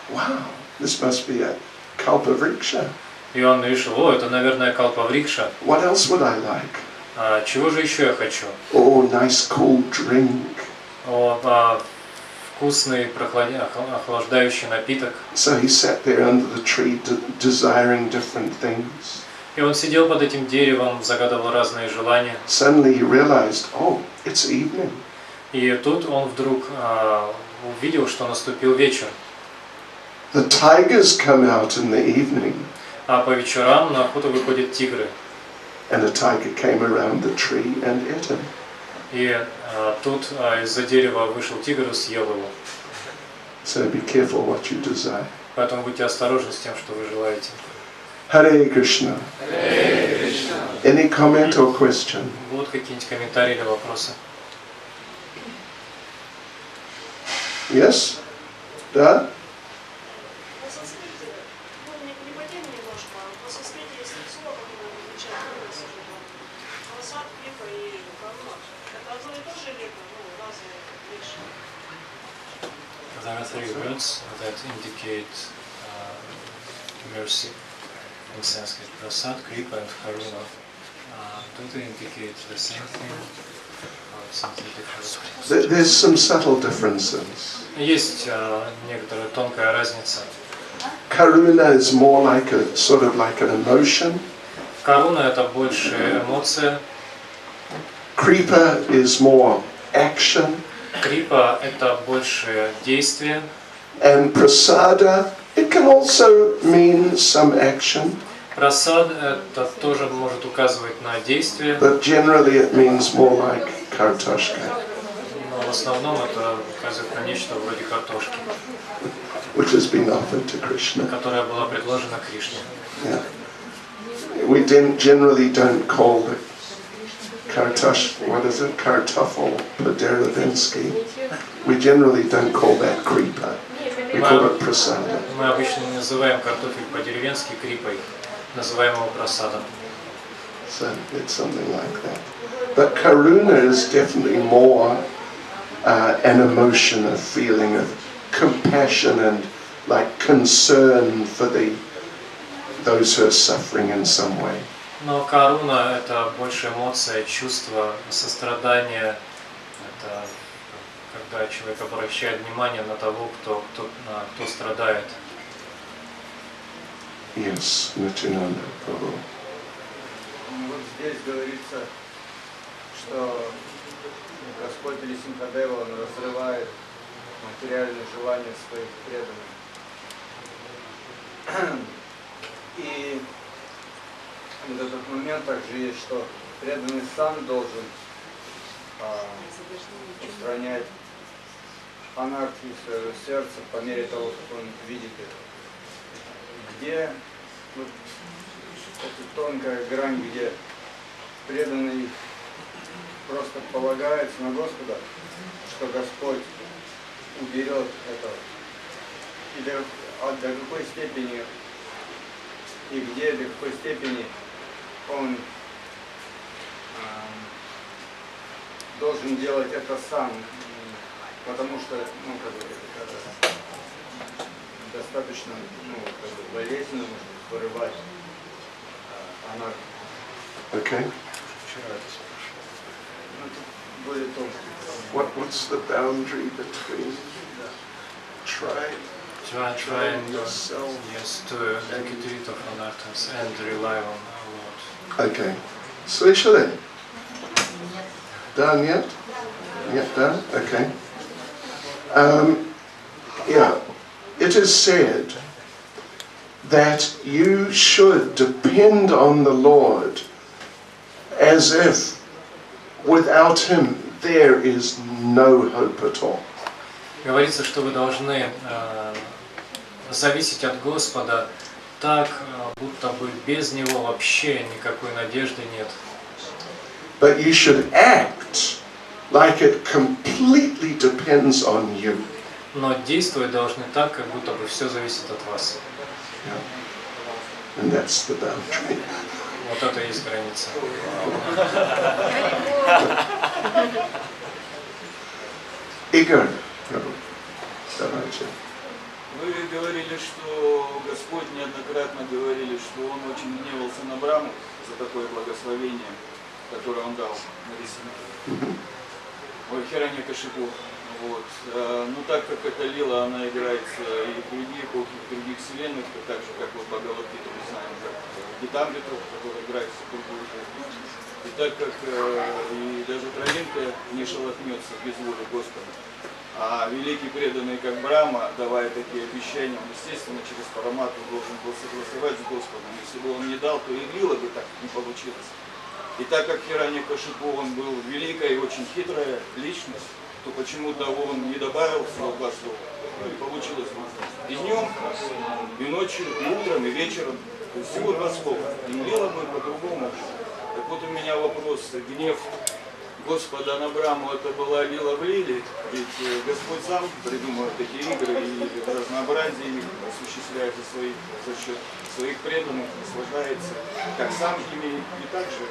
Wow, this must be a kalpavriksha. И он решил, это, наверное, калпаврикша. What else would I like? Чего же еще я хочу? Oh, nice cool drink. Вкусный, охлаждающий напиток. So he sat there under the tree, desiring different things. И он сидел под этим деревом, загадывал разные желания. Suddenly he realized, it's evening. И тут он вдруг увидел, что наступил вечер. The tigers come out in the evening. А по вечерам на охоту выходят тигры. And a tiger came around the tree and ate him. И тут из-за дерева вышел тигр и съел его. So be careful what you desire. Поэтому будьте осторожны с тем, что вы желаете. Hare Krishna. Hare Krishna. Any comment or question? Будут какие-нибудь комментарии или вопросы? Yes? Да? There are three words that indicate mercy in Sanskrit: prasad, kripa, and karuna. Do they indicate the same thing or something different? There's some subtle differences. Есть некоторая тонкая разница. Karuna is more like sort of like an emotion. Каруна — это больше эмоция. Kripa is more action. Крипа — это больше действие. And prasada, it can also mean some action. Прасад — это тоже может указывать на действие. But generally it means more like kartoshka. Но в основном это указывает на нечто вроде картошки. which has been offered to Krishna. которая была предложена Кришне. Yeah. We generally don't call the kartoffel по-деревенски. We generally don't call that kripa. We call it prasada. Мы обычно не называем картофель по-деревенски крипой, называем его прасадом. So it's something like that. But karuna is definitely more an emotion, a feeling of compassion and like concern for those who are suffering in some way. Но каруна – это больше эмоция, чувство, сострадание. Это когда человек обращает внимание на того, кто страдает. Yes, Nityananda Prabhu. Вот здесь говорится, что Господь или Симхадева, Он разрывает материальные желания своих преданных. И вот этот момент также есть, что преданный сам должен устранять анархию своего сердца по мере того, как он видит это. Где вот эта тонкая грань, где преданный просто полагается на Господа, что Господь уберет это. И до какой степени и где, до какой степени он должен делать это сам, потому что достаточно болезненно может вырывать анархию. Okay. Более тонкий. What's the boundary between trying yourself, yes, to get rid of anarthas and rely on our Lord. Okay. Слышали? Done yet? Yet done? Okay. Yeah. It is said that you should depend on the Lord as if without Him there is no hope at all. Говорится, что вы должны зависеть от Господа так, будто бы без Него вообще никакой надежды нет. But you should act like it completely depends on you. Но действовать должны так, как будто бы все зависит от вас. Yeah. And that's the boundary. Вот это и есть граница. Игорь, давайте. Вы говорили, что Господь неоднократно говорили, что Он очень гневался на Браму за такое благословение, которое Он дал на рисунке. Ой, Хираньякашипу. Вот. Ну так как эта лила, она играется и в других вселенных, так же как вот Бхагавад-гиту мы знаем, как Гитамриту, который играется в другую жизнь. И так как и даже травинка не шелохнется без воли Господа, а великий преданный, как Брахма, давая такие обещания, он, естественно, через Параматму должен был согласовать с Господом. Если бы он не дал, то и лила бы так не получилось. И так как Хираньякашипу, он был великая и очень хитрая личность, то почему-то он не добавил всего два слова. И получилось и днем, и ночью, и утром, и вечером. То есть всего два слова. И лила бы по-другому. Так вот у меня вопрос. Гнев Господа на Браму, это была лила в лиле? Ведь Господь сам придумал такие игры и разнообразие их осуществляет за счет своих преданных, наслаждается как сам ими, и также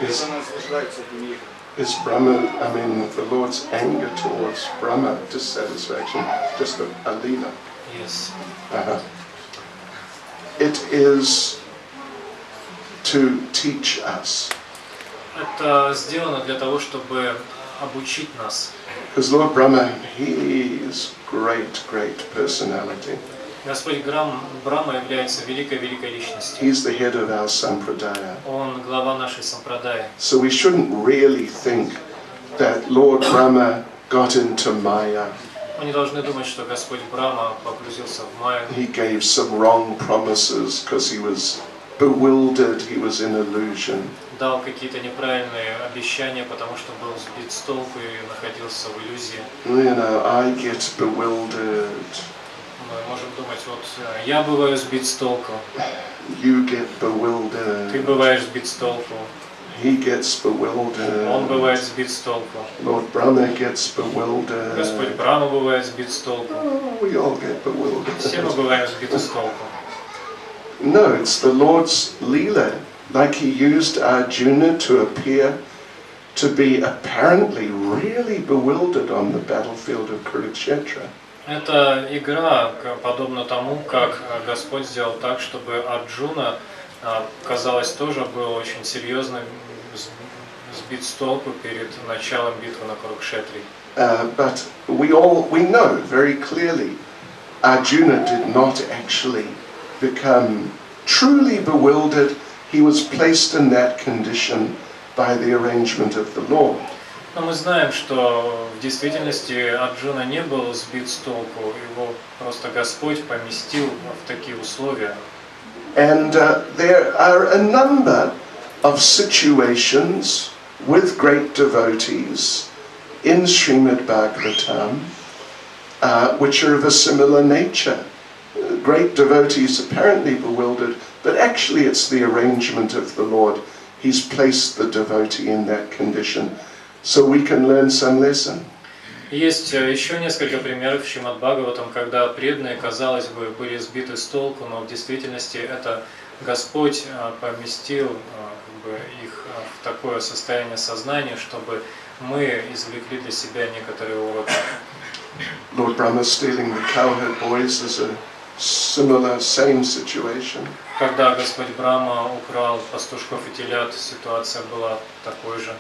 преданно наслаждаются этими играми. Is Brahma, I mean, the Lord's anger towards Brahma, dissatisfaction, just a lila? Yes. It is to teach us. Это сделано для того, чтобы обучить нас. Because Lord Brahma, he is great personality. Господь Брахма является великой личностью. He's the head of our sampradaya. Он глава нашей сампрадаи. So we shouldn't really think that Lord Brahma got into Maya. Мы не должны думать, что Господь Брахма погрузился в майю. He gave some wrong promises because he was bewildered, he was in illusion. Дал какие-то неправильные обещания, потому что был сбит с толку и находился в иллюзии. You know, I get bewildered. Мы можем думать, вот я бываю сбит с толку, you get ты bewildered, бываешь сбит с толку, he gets он bewildered, бывает сбит с толку, Lord Brahma gets bewildered. Господь Брахма бывает сбит с толку, Oh, we all get все мы bewildered. бываем сбиты с толку. No, it's the Lord's Leela, like he used Arjuna to appear to be apparently really bewildered on the battlefield of Kurukshetra. Это игра, подобно тому, как Господь сделал так, чтобы Арджуна, казалось, тоже был очень серьезно сбит с толку перед началом битвы на Курукшетре. But we know very clearly Arjuna did not actually become truly bewildered. He was placed in that condition by the arrangement of the Lord. Но мы знаем, что в действительности Арджуна не был сбит с толку, его просто Господь поместил в такие условия. And there are a number of situations with great devotees in Srimad Bhagavatam which are of a similar nature. Great devotees apparently bewildered, but actually it's the arrangement of the Lord. He's placed the devotee in that condition. So we can learn some lesson. Есть еще несколько примеров в Шримад Бхагаватам, когда преданные, казалось бы, были сбиты с толку, но в действительности это Господь поместил их в такое состояние сознания, чтобы мы извлекли для себя некоторые уроки. Lord Brahma stealing the cowherd boys is a similar, same situation. Когда Господь Брахма украл пастушков и телят, ситуация была такой же.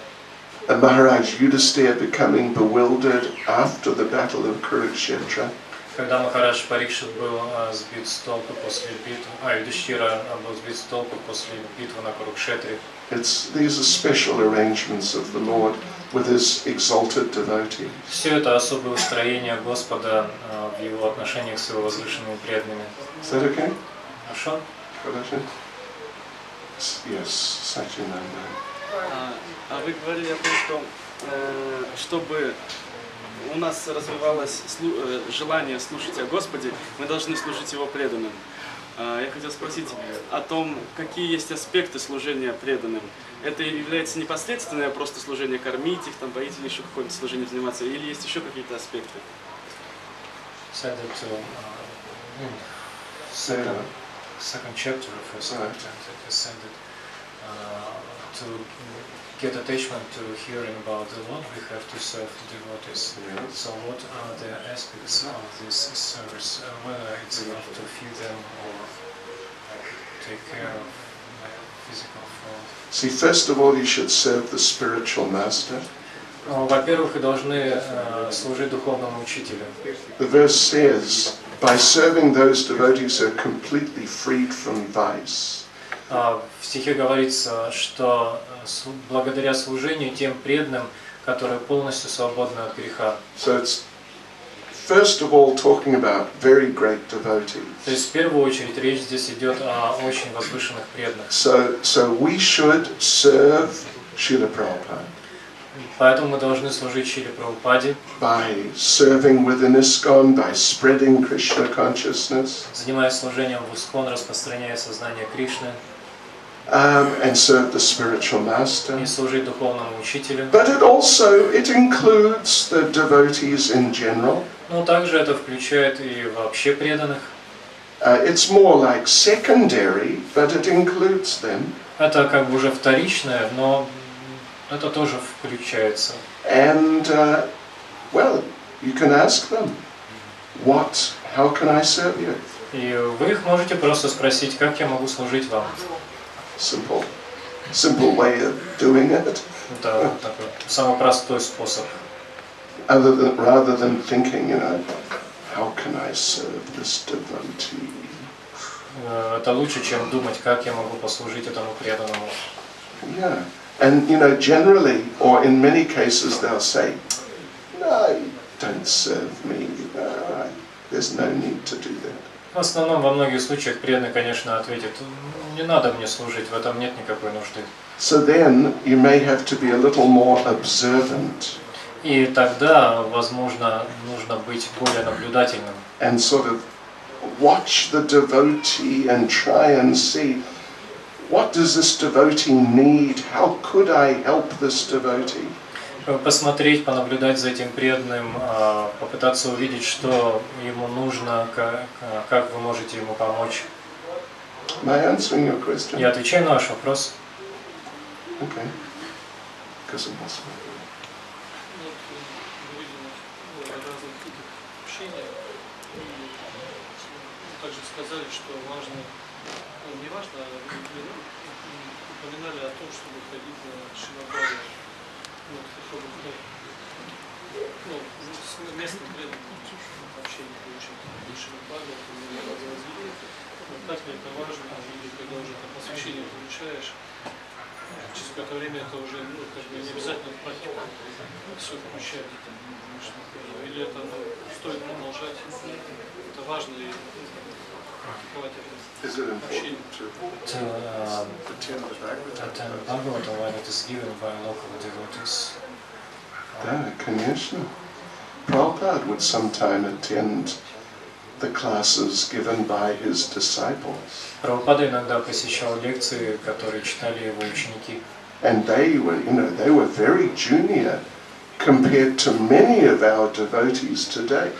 Maharaj Yudhisthira becoming bewildered after the battle of Kurukshetra. Когда Махарадж Парикшит был сбит с толку после битвы, Юдхиштхира был сбит с толку после битвы на Курукшетре. These are special arrangements of the Lord with his exalted devotees. Все это особое устроение Господа в его отношениях с его возвышенными преданными. Is that okay? Хорошо? Хорошо? Yes, Satyananda. А вы говорили о том, что чтобы у нас развивалось желание слушать о Господе, мы должны служить Его преданным. Я хотел спросить о том, какие есть аспекты служения преданным. Это является непосредственное просто служение, кормить их, там, поить или еще какое-то служение заниматься, или есть еще какие-то аспекты? Second chapter of first chapter, it is said that to get attachment to hearing about the Lord, we have to serve the devotees. Yes. So what are the aspects of this service? Whether it's enough to feed them or take care of physical food? See, first of all, you should serve the spiritual master. Во-первых, вы должны служить духовному учителю. The verse says, by serving those devotees who are completely freed from vice. В стихе говорится, что благодаря служению тем преданным, которые полностью свободны от греха. So it's first of all talking about very great devotees. То есть в первую очередь речь здесь идет о очень возвышенных преданных. So we should serve Srila Prabhupada. Поэтому мы должны служить Шриле Прабхупаде. By serving within ISKCON, by spreading Krishna consciousness. Занимаясь служением в ИСККОН, распространяя сознание Кришны. And serve the spiritual master. И служить духовному учителю. But it includes the devotees in general. Но также это включает и вообще преданных. It's more like secondary, but it includes them. Это как бы уже вторичное, но это тоже включается. And well, you can ask them, how can I serve you? И вы их можете просто спросить, как я могу служить вам. Simple way of doing it. Это такой самый простой способ. Rather than thinking, how can I serve this devotee? Это лучше, чем думать, как я могу послужить этому преданному. Yeah, and generally, or in many cases, they'll say, "No, don't serve me. There's no need to do that." В основном, во многих случаях преданный, конечно, ответит: не надо мне служить, в этом нет никакой нужды. So then you may have to be a little more observant. И тогда, возможно, нужно быть более наблюдательным. And sort of watch the devotee and try and see, what does this devotee need? How could I help this devotee? Посмотреть, понаблюдать за этим преданным, попытаться увидеть, что ему нужно, как вы можете ему помочь. Am I answering your question? Я отвечаю на ваш вопрос. Okay. Because it was. Также сказали, что важно, не важно, упоминали о том, чтобы ходить на Шримад-Бхагаватам. Чтобы с местным преданным общение получить Шримад-Бхагаватам, не развили. Так ли это важно, или когда уже там посвящение получаешь, через какое-то время это уже как бы не обязательно в практику все включать. Или это стоит продолжать, это важно и практиковать это. Is it important to attend the Bhagavatam when it is given by local devotees? Да, конечно. Prabhupada would sometime attend the classes given by his disciples. Прабхупада иногда посещал лекции, которые читали его ученики. And they were very junior compared to many of our devotees today.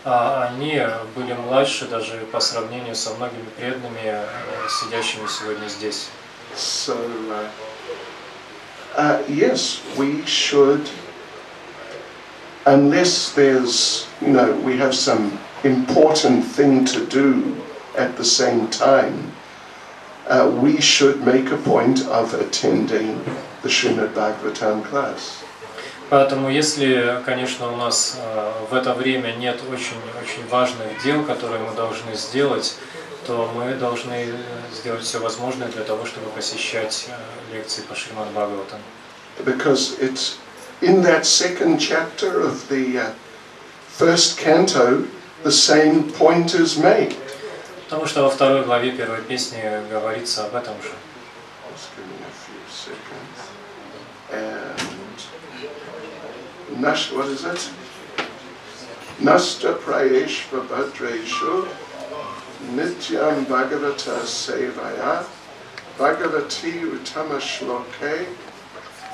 Они были младше даже по сравнению со многими преданными, сидящими сегодня здесь. So, yes, we should, unless there's, we have some important thing to do at the same time, we should make a point of attending the Srimad Bhagavatam class. Поэтому, если, конечно, у нас в это время нет очень важных дел, которые мы должны сделать, то мы должны сделать все возможное для того, чтобы посещать лекции по Шримад Бхагаватам. Because it's in that second chapter of the first canto, the same point is made. Потому что во второй главе первой песни говорится об этом же. Just give me a few seconds. And what is it? Nasta prayeshva bhadreshu nityam bhagavata sevaya bhagavati uttama shloke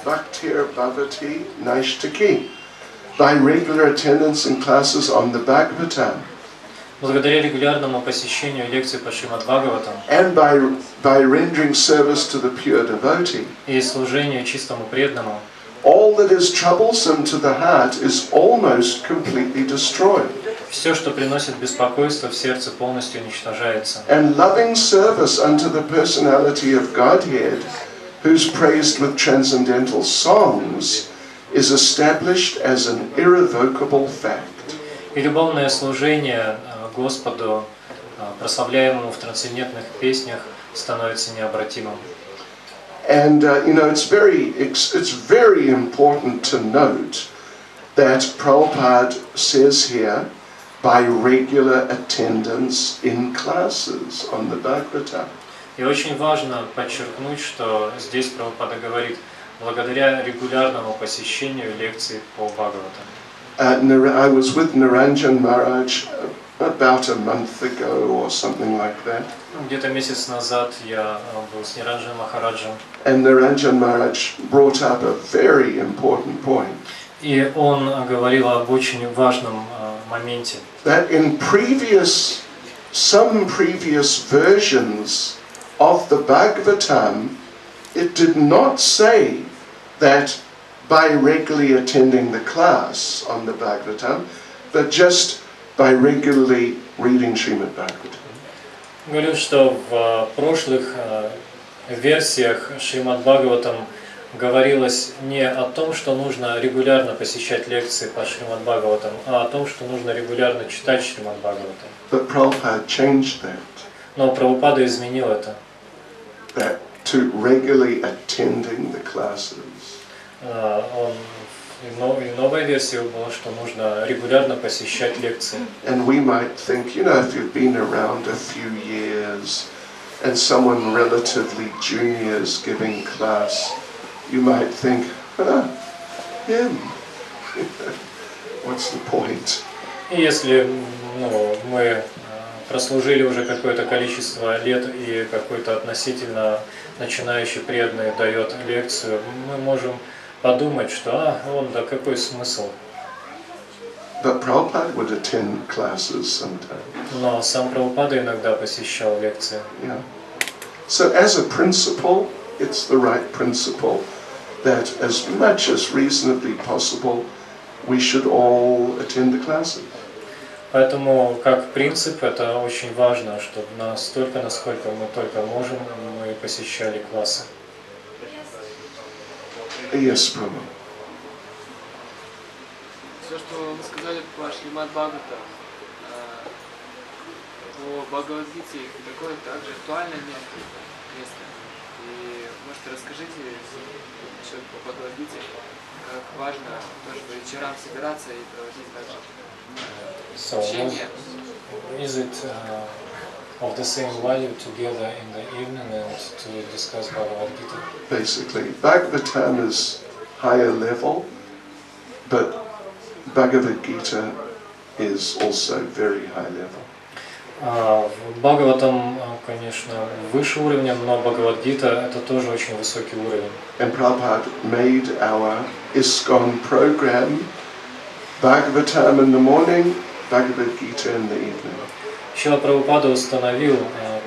bhaktir bhavati naishtaki. By regular attendance in classes on the Bhagavatam. Благодаря регулярному посещению лекций по Шримад Бхагаватам And by rendering service to the pure devotee. И служению чистому преданному, all that is troublesome to the heart is almost completely destroyed. все, что приносит беспокойство в сердце, полностью уничтожается. And loving service unto the personality of Godhead, who's praised with transcendental songs, is established as an irrevocable fact. И любовное служение Господу, прославляемому в трансцендентных песнях, становится необратимым. And it's very important to note that Prabhupada says here, by regular attendance in classes on the Bhagavatam. И очень важно подчеркнуть, что здесь Прабхупада говорит, благодаря регулярному посещению лекций по Бхагаватам. I was with Niranjan Maharaj about a month ago or something like that. Где-то месяц назад я был с Ниранджаном Махараджем. And Niranjan Maharaj brought up a very important point. И он говорил об очень важном моменте. That in some previous versions of the Bhagavatam, it did not say that by regularly attending the class on the Bhagavatam, but just by regularly reading Srimad Bhagavatam. Говорил, что в прошлых версиях Шримад Бхагаватам говорилось не о том, что нужно регулярно посещать лекции по Шримад Бхагаватам, а о том, что нужно регулярно читать Шримад Бхагаватам. But Prabhupada changed that. Но Прабхупада изменил это. That to regularly attending the classes. Новая версия была, что нужно регулярно посещать лекции. And we might think, if you've been around a few years and someone relatively junior is giving class, you might think, him. What's the point? И если мы прослужили уже какое-то количество лет и какой-то относительно начинающий преданный дает лекцию, мы можем подумать, что да какой смысл. But Prabhupada would attend classes sometimes. Но сам Прабхупада иногда посещал лекции. Yeah. So as a principle, it's the right principle that as much as reasonably possible, we should all attend the classes. Поэтому, как принцип, это очень важно, чтобы настолько, насколько мы только можем, мы посещали классы. Yes, Prabhu. Все, что вы сказали по Шримад Бхагавата, по Бхагавадгите, такое также актуальное место. И, может, расскажите насчет по Бхагавадгите, как важно тоже по вечерам собираться и проводить также So, общение. is it of the same value together in the evening and to discuss Bhagavad Gita? Basically, Bhagavatam is higher level, but Bhagavad Gita is also very high level. В Бхагаватам, конечно, выше уровня, но Бхагавад-гита это тоже очень высокий уровень. And Prabhupada made our ISKCON program Bhagavatam in the morning, Bhagavad Gita in the evening. Шрила Прабхупада установил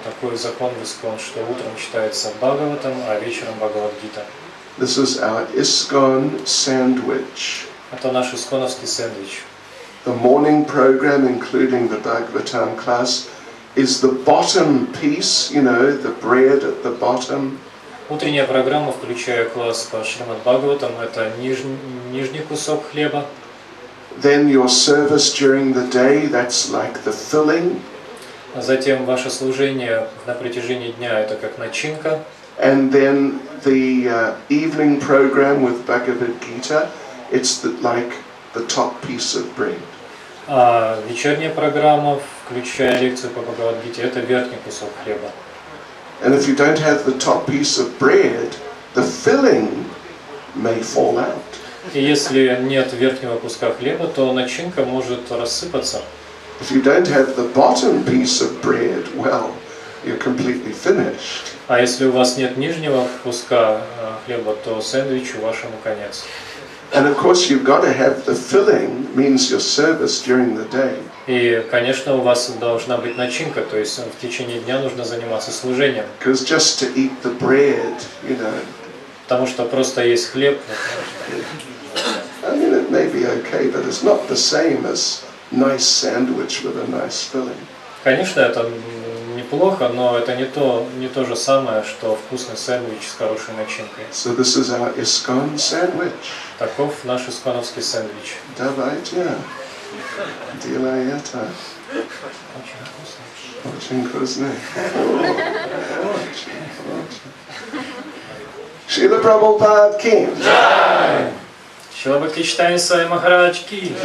такой закон в ИСККОН, что утром читается Бхагаватам, а вечером Бхагавад-гита. This is our ISKCON sandwich. Это наш исконовский сэндвич. The morning program, including the Bhagavatam class, is the bottom piece, you know, the bread at the bottom. Утренняя программа, включая класс по Шримад Бхагаватам, это нижний кусок хлеба. Then your service during the day, that's like the filling. Затем ваше служение на протяжении дня это как начинка. And then the evening program with Bhagavad Gita, it's like the top piece of bread. А вечерняя программа, включая лекцию по Бхагавад-гите, это верхний кусок хлеба. And if you don't have the top piece of bread, the filling may fall out. И если нет верхнего куска хлеба, то начинка может рассыпаться. If you don't have the bottom piece of bread, well, you're completely finished. А если у вас нет нижнего куска хлеба, то сэндвичу вашему конец. And of course you've got to have the filling, means your service during the day. И, конечно, у вас должна быть начинка, то есть в течение дня нужно заниматься служением. Because just to eat the bread, you know. Потому что просто есть хлеб. I mean, it may be okay, but it's not the same as nice sandwich with a nice filling. Конечно, это неплохо, но это не то же самое, что вкусный сэндвич с хорошей начинкой. So this is our ISKCON sandwich. Таков наш исконовский сэндвич. Давайте. Делаете. Очень вкусный. Шрила Прабхупад ки. Шрила Бхакти Чайтанья Свами Махарадж ки.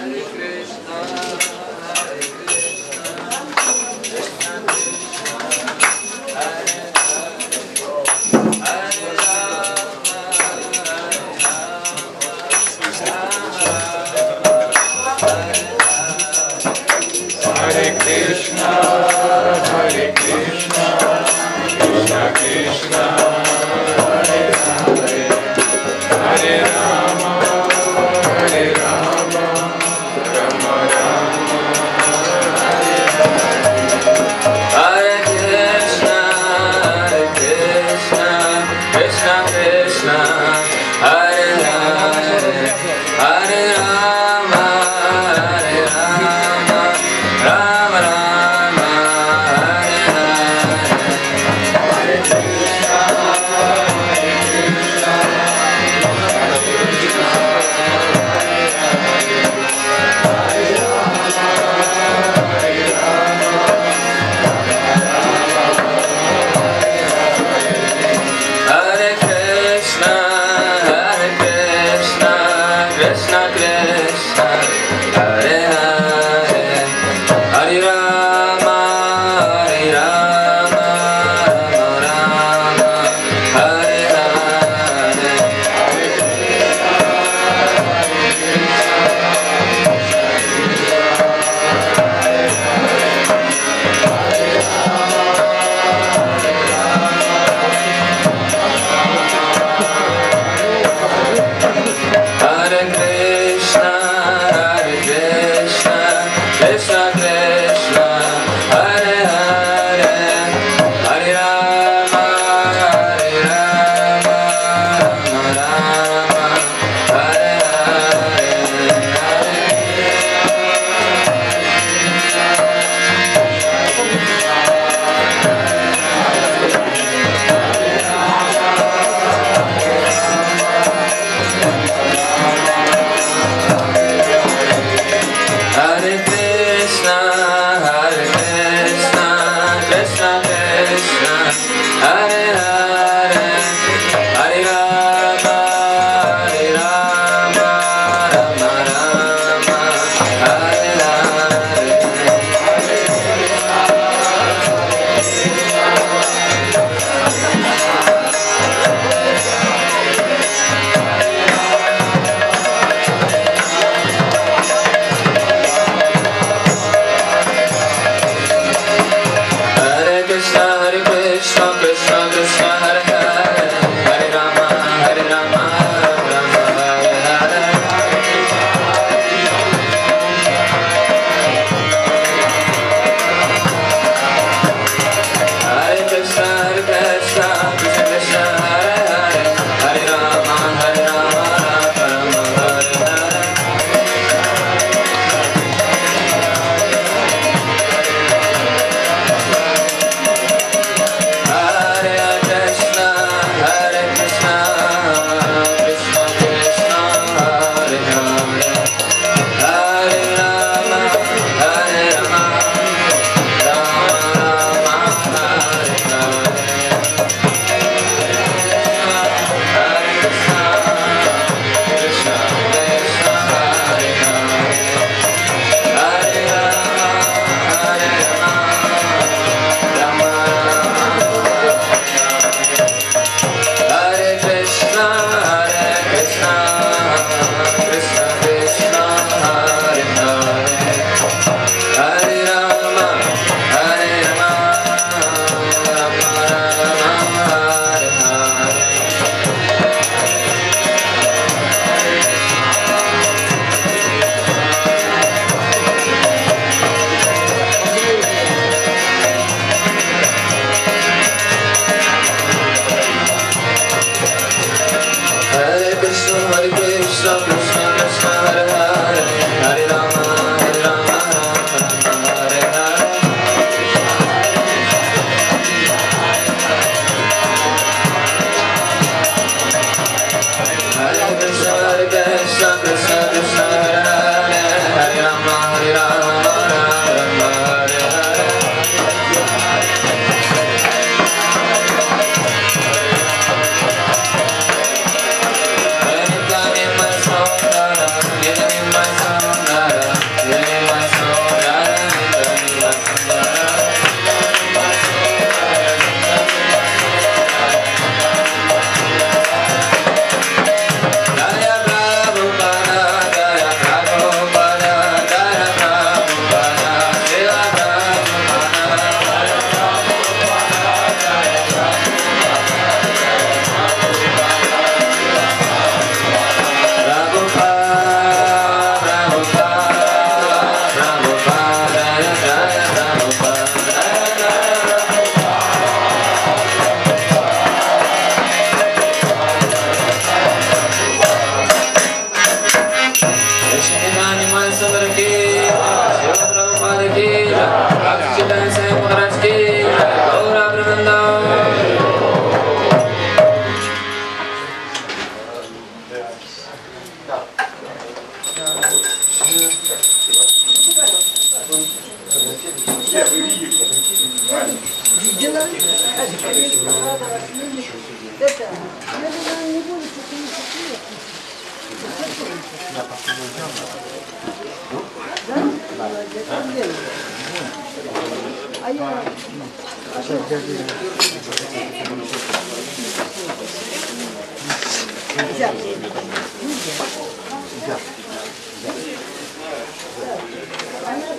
Hare Krishna, Krishna Krishna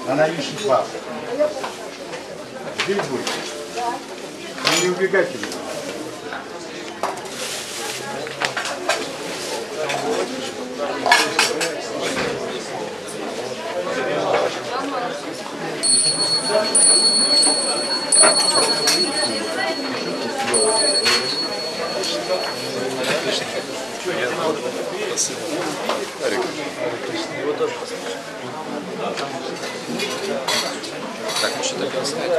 Она ищет вас. Здесь будет. Не убегайте. Так, ну что так снять?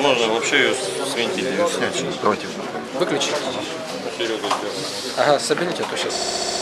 Можно вообще ее с вентиля снять. Давайте. Выключить? Ага, соберите, а то сейчас...